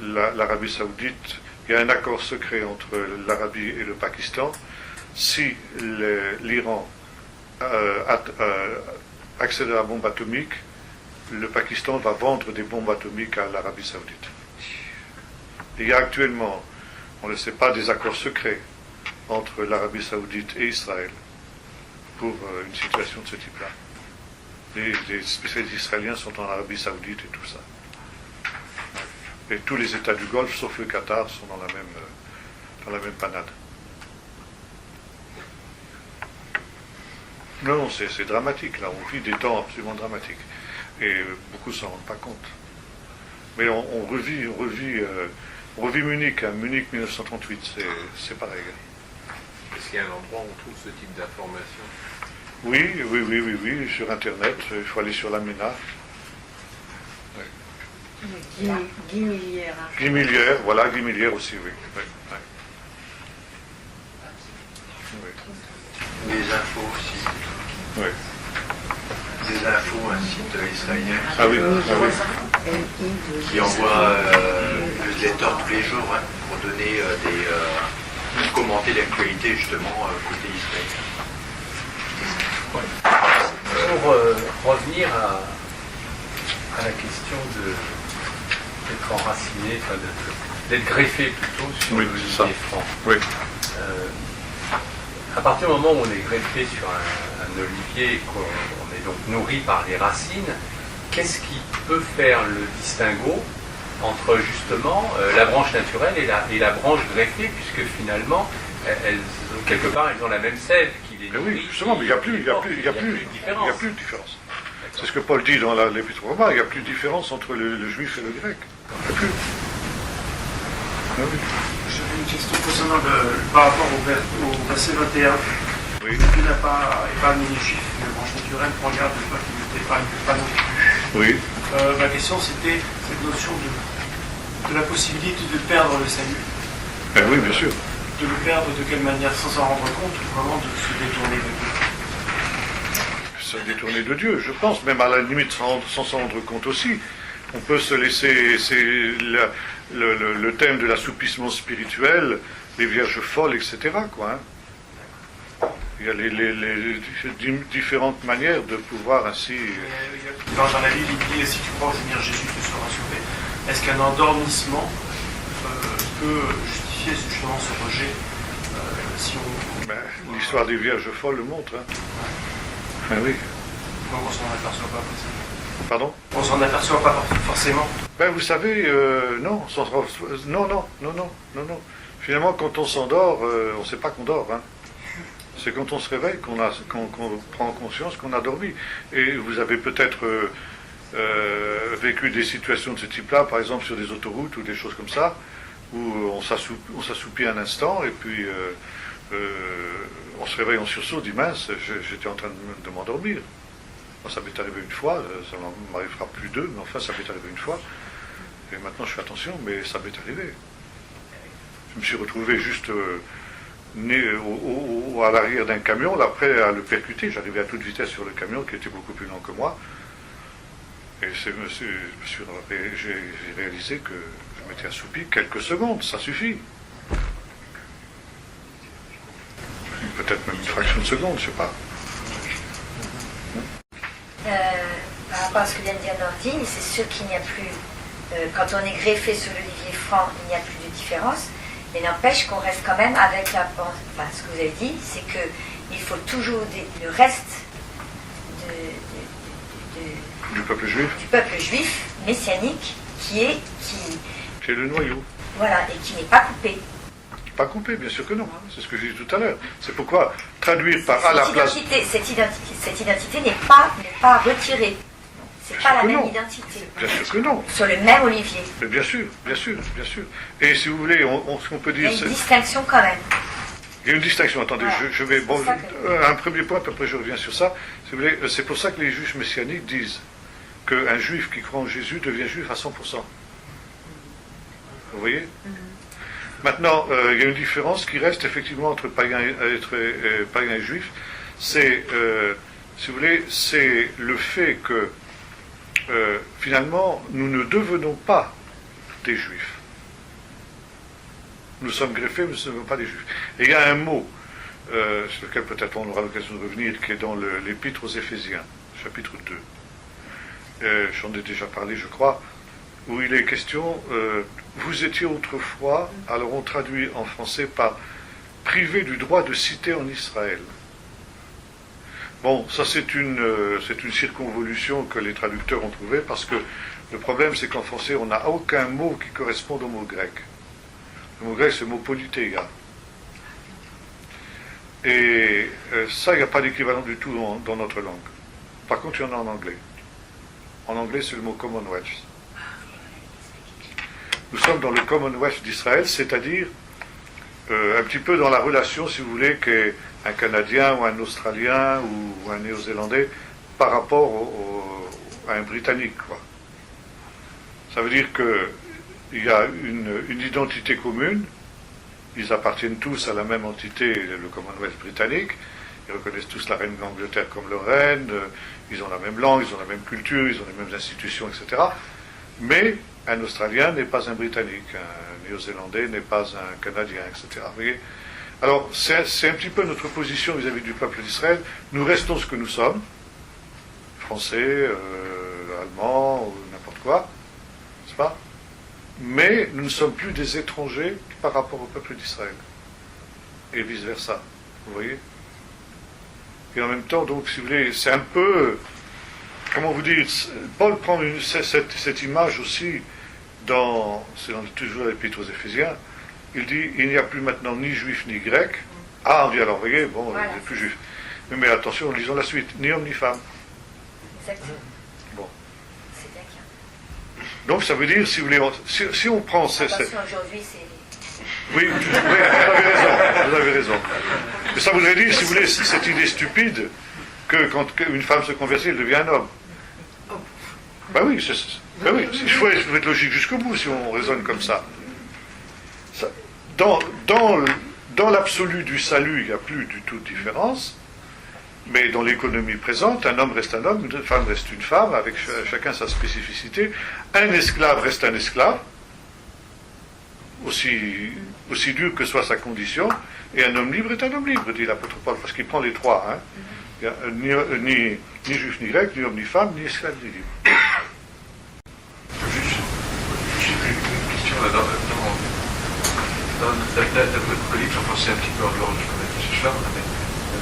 l'Arabie Saoudite, il y a un accord secret entre l'Arabie et le Pakistan. Si l'Iran accède à la bombe atomique, le Pakistan va vendre des bombes atomiques à l'Arabie Saoudite. Et il y a actuellement, on ne sait pas, des accords secrets entre l'Arabie Saoudite et Israël pour une situation de ce type-là. Les spécialistes israéliens sont en Arabie Saoudite et tout ça. Et tous les États du Golfe, sauf le Qatar, sont dans la même panade. Non, c'est dramatique, là. On vit des temps absolument dramatiques. Et beaucoup ne s'en rendent pas compte. Mais on revit Munich, hein. Munich 1938, c'est pareil. Est-ce qu'il y a un endroit où on trouve ce type d'information? Oui, sur Internet. Il faut aller sur la MENA. Guy Millière. Guy Millière, voilà, Guy Millière aussi, oui. Les infos aussi. Oui. Des infos, un site israélien qui envoie le newsletter tous les jours pour donner pour commenter l'actualité justement côté israélien. Pour revenir à la question d'être enraciné, d'être greffé plutôt sur l'olivier franc. Oui. À partir du moment où on est greffé sur un olivier et qu'on est donc nourri par les racines, qu'est-ce qui peut faire le distinguo entre justement la branche naturelle et la branche greffée, puisque finalement, quelque part, elles ont la même sève qui les nourrit. Oui, justement, mais il n'y a plus de différence. C'est ce que Paul dit dans l'Épître aux Romains, il n'y a plus de différence entre le juif et le grec. Il n'y a plus. J'avais une question concernant par rapport au verset 21. Oui. Dieu n'a pas épargné les juifs, une branche naturelle, prend garde de toi qui ne t'épargne pas non plus. Oui. Ma question c'était cette notion de la possibilité de perdre le salut. Oui, bien sûr. De le perdre de quelle manière, sans s'en rendre compte, ou vraiment de se détourner de Dieu? Se détourner de Dieu, je pense, même à la limite sans s'en rendre compte aussi. On peut se laisser, c'est le thème de l'assoupissement spirituel, les vierges folles, etc. Quoi, hein. Il y a les différentes manières de pouvoir ainsi... Dans la Bible, il dit, si tu crois au Seigneur Jésus, tu seras sauvé. Est-ce qu'un endormissement peut justifier justement ce rejet si on... L'histoire des vierges folles le montre. Hein. Ah oui. Donc on s'en aperçoit pas forcément. Pardon? On s'en aperçoit pas forcément. Vous savez, non. Finalement, quand on s'endort, on ne sait pas qu'on dort. Hein. C'est quand on se réveille qu'on prend conscience qu'on a dormi. Et vous avez peut-être vécu des situations de ce type-là, par exemple sur des autoroutes ou des choses comme ça, où on s'assoupit un instant et puis on se réveille en sursaut, on dit mince, j'étais en train de m'endormir. Ça m'est arrivé une fois, ça ne m'arrivera plus deux, mais enfin ça m'est arrivé une fois. Et maintenant je fais attention, mais ça m'est arrivé. Je me suis retrouvé juste à l'arrière d'un camion, après à le percuter. J'arrivais à toute vitesse sur le camion qui était beaucoup plus lent que moi. Et j'ai réalisé que je m'étais assoupi quelques secondes, ça suffit. Peut-être même une fraction de seconde, je ne sais pas. Par rapport à ce que vient de dire Nordine, c'est sûr qu'il n'y a plus, quand on est greffé sur l'olivier franc, il n'y a plus de différence, mais n'empêche qu'on reste quand même avec ce que vous avez dit, c'est qu'il faut toujours le reste du peuple juif messianique qui est le noyau. Voilà, et qui n'est pas coupé. Pas coupé, bien sûr que non. C'est ce que j'ai dit tout à l'heure. C'est pourquoi traduire par à la place... Cette identité n'est pas retirée. C'est pas la même identité. Bien sûr que non. Sur le même olivier. Mais bien sûr. Et si vous voulez, on peut dire... Il y a une distinction quand même. Il y a une distinction. Attendez, voilà. je vais... Bon, un premier point, puis après je reviens sur ça. Si vous voulez, c'est pour ça que les juifs messianiques disent qu'un juif qui croit en Jésus devient juif à 100%. Vous voyez? Maintenant, il y a une différence qui reste effectivement entre païens et juifs. C'est, si vous voulez, c'est le fait que finalement, nous ne devenons pas des juifs. Nous sommes greffés, mais nous ne sommes pas des juifs. Et il y a un mot, sur lequel peut-être on aura l'occasion de revenir, qui est dans l'Épître aux Éphésiens, chapitre 2. J'en ai déjà parlé, je crois, où il est question, vous étiez autrefois, alors on traduit en français par privé du droit de cité en Israël. Bon, ça c'est une circonvolution que les traducteurs ont trouvée, parce que le problème c'est qu'en français on n'a aucun mot qui corresponde au mot grec. Le mot grec c'est le mot politeia. Et ça, il n'y a pas d'équivalent du tout dans notre langue. Par contre, il y en a en anglais. En anglais, c'est le mot Commonwealth. Nous sommes dans le Commonwealth d'Israël, c'est-à-dire un petit peu dans la relation, si vous voulez, qu'un Canadien ou un Australien ou un Néo-Zélandais par rapport à un Britannique, quoi. Ça veut dire qu'il y a une identité commune. Ils appartiennent tous à la même entité, le Commonwealth britannique. Ils reconnaissent tous la reine d'Angleterre comme leur reine. Ils ont la même langue, ils ont la même culture, ils ont les mêmes institutions, etc. Mais un Australien n'est pas un Britannique, un Néo-Zélandais n'est pas un Canadien, etc. Vous voyez ? Alors, c'est un petit peu notre position vis-à-vis du peuple d'Israël. Nous restons ce que nous sommes, français, allemands, ou n'importe quoi, n'est-ce pas ? Mais nous ne sommes plus des étrangers par rapport au peuple d'Israël. Et vice-versa. Vous voyez ? Et en même temps, donc, si vous voulez, c'est un peu... Comment vous dire ? Paul prend cette image aussi toujours l'Épître aux Éphésiens. Il dit, il n'y a plus maintenant ni juif ni grec. Ah, on dit alors, vous voyez, bon, voilà. Il n'y a plus juif. Mais attention, lisons la suite. Ni homme ni femme. Exactement. Bon. C'est bien qu'il y a. Donc ça veut dire, si vous voulez, si on prend... Attention, aujourd'hui, c'est... Oui, vous avez raison. Mais ça voudrait dire, si vous voulez, cette idée stupide que quand une femme se convertit, elle devient un homme. Ben oui, il faut être logique jusqu'au bout si on raisonne comme ça. Dans l'absolu du salut, il n'y a plus du tout de différence, mais dans l'économie présente, un homme reste un homme, une femme reste une femme, avec chacun sa spécificité. Un esclave reste un esclave, aussi dur que soit sa condition, et un homme libre est un homme libre, dit l'apôtre Paul, parce qu'il prend les trois. Hein. Il n'y a ni juif ni grec, ni homme ni femme, ni esclave ni libre. J'ai une question là dans l'Apocalypse, enfin c'est un petit peu en dehors du comité ce soir, mais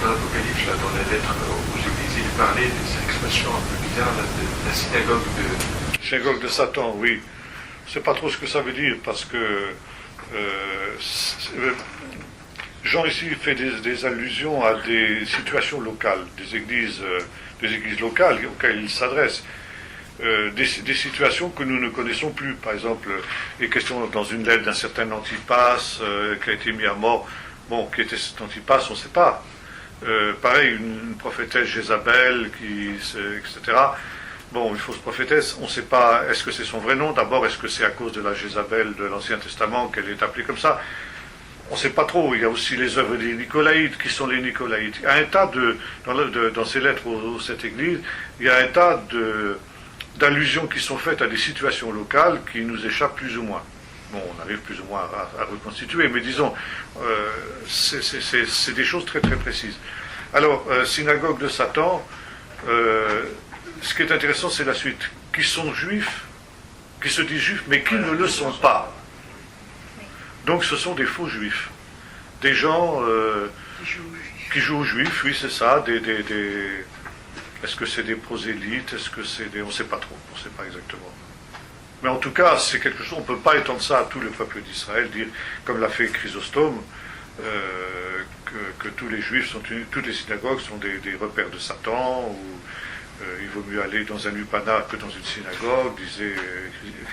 dans l'Apocalypse, là, dans les lettres aux églises, il parlait de cette expression un peu bizarre de la synagogue de... Synagogue de Satan, oui. Je ne sais pas trop ce que ça veut dire, parce que Jean ici fait des allusions à des situations locales, des églises locales auxquelles il s'adresse. Des situations que nous ne connaissons plus. Par exemple, les questions dans une lettre d'un certain Antipas qui a été mis à mort. Bon, qui était cet Antipas, on ne sait pas. Pareil, une prophétesse Jézabel, etc. Bon, une fausse prophétesse, on ne sait pas, est-ce que c'est son vrai nom? D'abord, est-ce que c'est à cause de la Jézabel de l'Ancien Testament qu'elle est appelée comme ça? On ne sait pas trop. Il y a aussi les œuvres des Nicolaïtes. Qui sont les Nicolaïtes? Il y a un tas dans ces lettres aux sept églises, il y a un tas d'allusions qui sont faites à des situations locales qui nous échappent plus ou moins. Bon, on arrive plus ou moins à reconstituer, mais disons, c'est des choses très très précises. Alors, synagogue de Satan, ce qui est intéressant, c'est la suite. Qui sont juifs, qui se disent juifs, mais qui ne le sont pas. Donc ce sont des faux juifs. Des gens qui jouent aux juifs, oui, c'est ça, est-ce que c'est des prosélytes, est-ce que c'est des... On ne sait pas trop, on ne sait pas exactement. Mais en tout cas, c'est quelque chose, on ne peut pas étendre ça à tout le peuple d'Israël, dire, comme l'a fait Chrysostome, que tous les juifs, toutes les synagogues sont des repères de Satan, ou il vaut mieux aller dans un upana que dans une synagogue, disait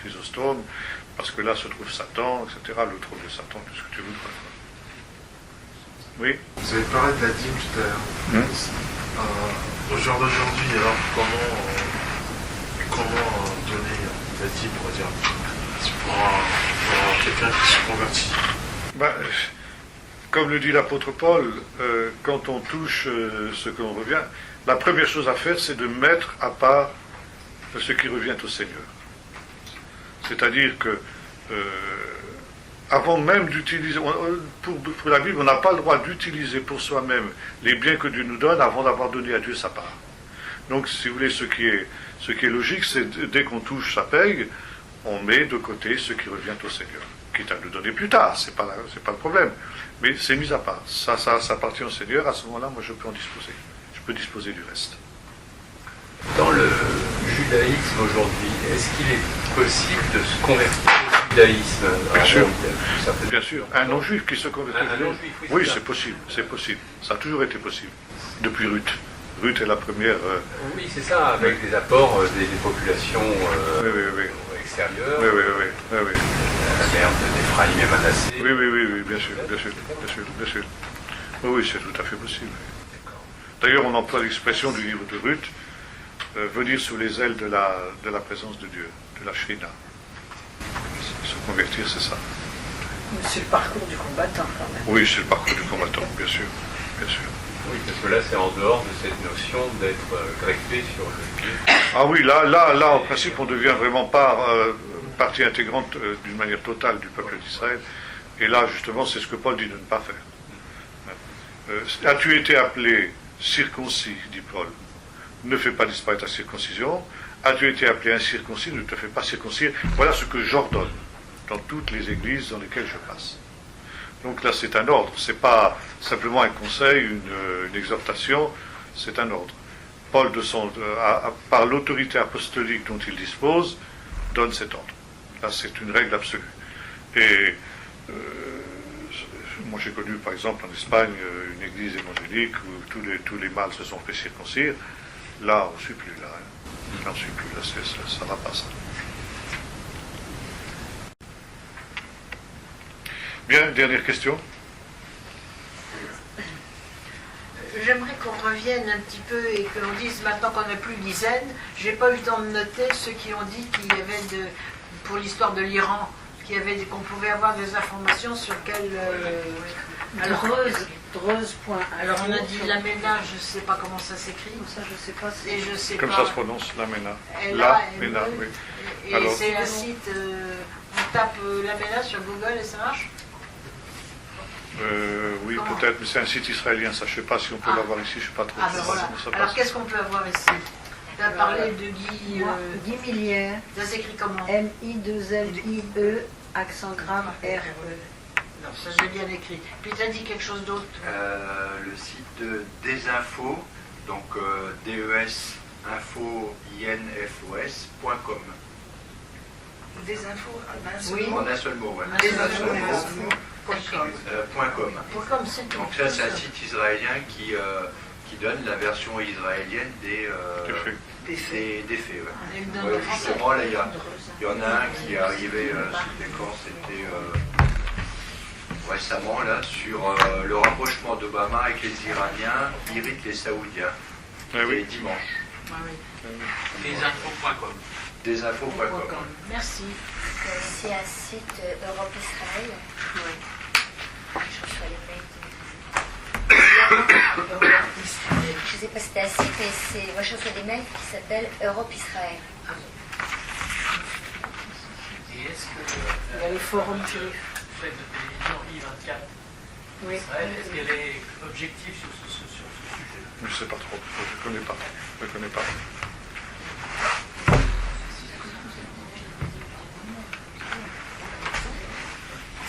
Chrysostome, parce que là se trouve Satan, etc., le trône de Satan, tout ce que tu voudras. Oui. Vous avez parlé de la dîme tout à l'heure. Au jour d'aujourd'hui, alors comment donner la dîme, on va dire, pour quelqu'un qui se convertit? Ben, comme le dit l'apôtre Paul, quand on touche ce que l'on revient, la première chose à faire, c'est de mettre à part ce qui revient au Seigneur. C'est-à-dire que, avant même d'utiliser, pour la Bible, on n'a pas le droit d'utiliser pour soi-même les biens que Dieu nous donne avant d'avoir donné à Dieu sa part. Donc, si vous voulez, ce qui est logique, c'est dès qu'on touche sa paye, on met de côté ce qui revient au Seigneur. Quitte à le donner plus tard, c'est pas le problème. Mais c'est mis à part. Ça appartient au Seigneur. À ce moment-là, moi, je peux en disposer. Je peux disposer du reste. Dans le judaïsme aujourd'hui, est-ce qu'il est possible de se convertir au judaïsme? Bien sûr. Bien sûr. Un non-juif qui se convertit au judaïsme. Oui, c'est possible. C'est possible. Ça a toujours été possible. Depuis Ruth. Ruth est la première. Oui, c'est ça, avec des apports des populations extérieures. Oui. La mère d'Éphraïm et Manassé. Oui, bien sûr. Oui, c'est tout à fait possible. D'ailleurs, on emploie l'expression du livre de Ruth, venir sous les ailes de la présence de Dieu, de la Shrina. Se convertir, c'est ça. C'est le parcours du combattant, quand même. Oui, c'est le parcours du combattant, bien sûr. Oui, parce que là, c'est en dehors de cette notion d'être greffé sur le Dieu. Ah oui, là, en principe, on devient vraiment partie intégrante d'une manière totale du peuple d'Israël. Et là, justement, c'est ce que Paul dit de ne pas faire. As-tu été appelé circoncis, dit Paul, ne fais pas disparaître ta circoncision. As-tu été appelé incirconcis, ne te fais pas circoncire. Voilà ce que j'ordonne dans toutes les églises dans lesquelles je passe. Donc là, c'est un ordre, c'est pas simplement un conseil, une exhortation, c'est un ordre. Paul, par l'autorité apostolique dont il dispose, donne cet ordre. Là, c'est une règle absolue. Et moi, j'ai connu, par exemple, en Espagne, une église évangélique où tous les mâles se sont fait circoncire. Là, on ne suit plus, là. Là, on ne suit plus, là, ça ne va pas, ça. Bien, dernière question. J'aimerais qu'on revienne un petit peu et qu'on dise, maintenant qu'on n'a plus dizaines, j'ai pas eu le temps de noter ceux qui ont dit qu'il y avait, pour l'histoire de l'Iran, qu'on pouvait avoir des informations sur quel... Dreuse. Alors on a dit Lamena, je ne sais pas comment ça s'écrit. Ça, je sais pas. Et je sais comme pas. Ça se prononce, Lamena. Lamena, oui. Et alors, c'est un site, on tape Lamena sur Google et ça marche? Oui, peut-être, mais c'est un site israélien, ça. Je ne sais pas si on peut l'avoir ici, je ne sais pas trop. Voilà. Alors qu'est-ce qu'on peut avoir ici? Tu as parlé de Guy Millière. Ça s'écrit comment? M-I-2-L-I-E, accent grave R-E. Non, ça j'ai bien écrit. Puis tu as dit quelque chose d'autre? Le site de Desinfo, donc desinfo.com. Desinfo, oui, en un seul mot, voilà. .com, c'est tout. Donc ça, c'est un site israélien qui donne la version israélienne des faits. Ouais. Justement, là, il y en a un qui est arrivé, c'était quand? C'était récemment, là, sur le rapprochement d'Obama avec les Iraniens irrite les Saoudiens. Oui. Dimanche. Desinfo.com. Desinfo.com. Merci. C'est un site Europe Israël. Oui. Je reçois les mails. Je ne sais pas si c'est un site, mais moi je reçois des mails qui s'appellent Europe Israël. Et est-ce que il y a le forum juif. Fait de télévision I24 oui. Israël, est-ce qu'elle est objective sur ce sujet? Je ne sais pas trop, je ne connais pas.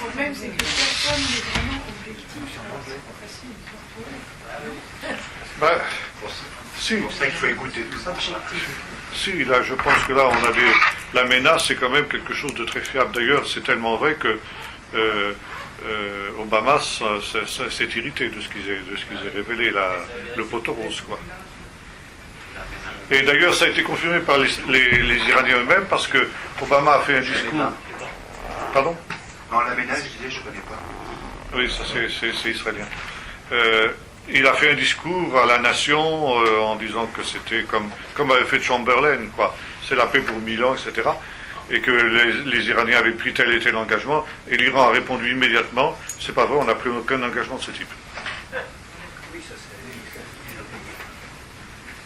Le problème, c'est que personne n'est vraiment objectif. C'est pas facile. Si. C'est pour ça qu'il faut écouter tout ça. Si, là, je pense que là, on a la MENA, c'est quand même quelque chose de très fiable. D'ailleurs, c'est tellement vrai que Obama s'est irrité de ce qu'ils aient révélé, le poteau rose, quoi. Et d'ailleurs, ça a été confirmé par les Iraniens eux-mêmes, parce que Obama a fait un discours. Pardon? Non, la MENA, je disais, je ne connais pas. Oui, ça c'est israélien. Il a fait un discours à la nation en disant que c'était comme avait fait Chamberlain, quoi. C'est la paix pour 1000 ans, etc. et que les Iraniens avaient pris tel et tel engagement, et l'Iran a répondu immédiatement, c'est pas vrai, on n'a pris aucun engagement de ce type.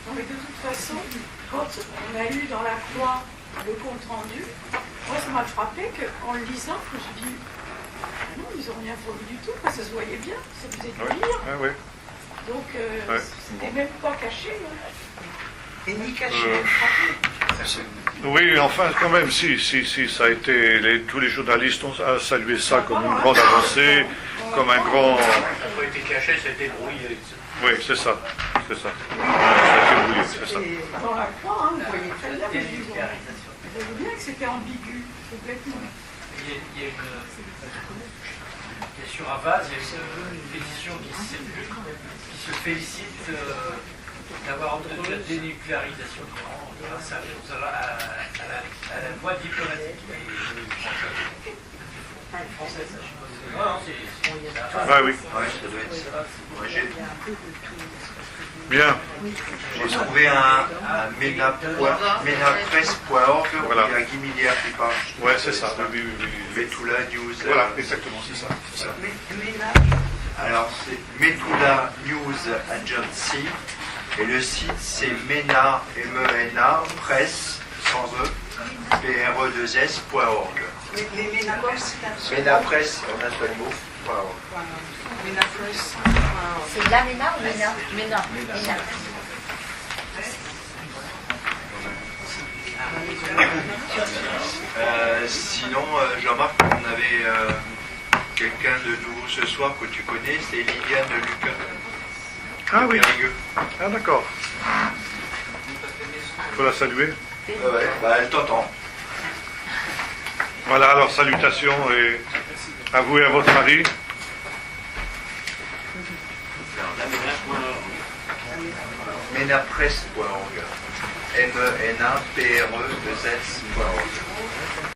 Non, mais de toute façon, quand on a eu dans la croix le compte rendu, moi ça m'a frappé qu'en le lisant, je me suis dit, ah non, ils n'ont rien fourni du tout, ça se voyait bien, ça faisait du lire. Oui. Donc, c'était même pas caché. Et ni caché. Oui, enfin, quand même, si, ça a été. Tous les journalistes ont salué ça comme une grande avancée, comme un grand. Ça n'a pas été caché, ça a été brouillé. Oui, c'est ça. Ça a été brouillé, c'est ça. Dans la croix, vous voyez très bien, mais vous voyez bien que c'était ambigu, complètement. Sur Avaz, il y a une pétition qui se félicite d'avoir obtenu la dénucléarisation de l'Iran grâce à la voie diplomatique française. Ah oui. Ouais, ça doit être ça. Moi, Bien. j'ai trouvé un menapress.org, voilà. Il y a Guy Milliard qui parle. Ouais, c'est ça. Oui. Metula News. Voilà, exactement, c'est ça. Alors, c'est Metula News Agency. Et le site, c'est MENA, MENA, presse, sans E, PRE2S.org. MENApresse, en un seul mot, .org. C'est la MENA ou MENA? MENA. Sinon, Jean-Marc, on avait quelqu'un de nouveau ce soir que tu connais, c'est Liliane Lucas. Ah oui. Ah d'accord. Il faut la saluer. Ouais, elle t'entend. Voilà, alors salutations et à vous et à votre mari. Menapresse.org. MENAPRE2S.org.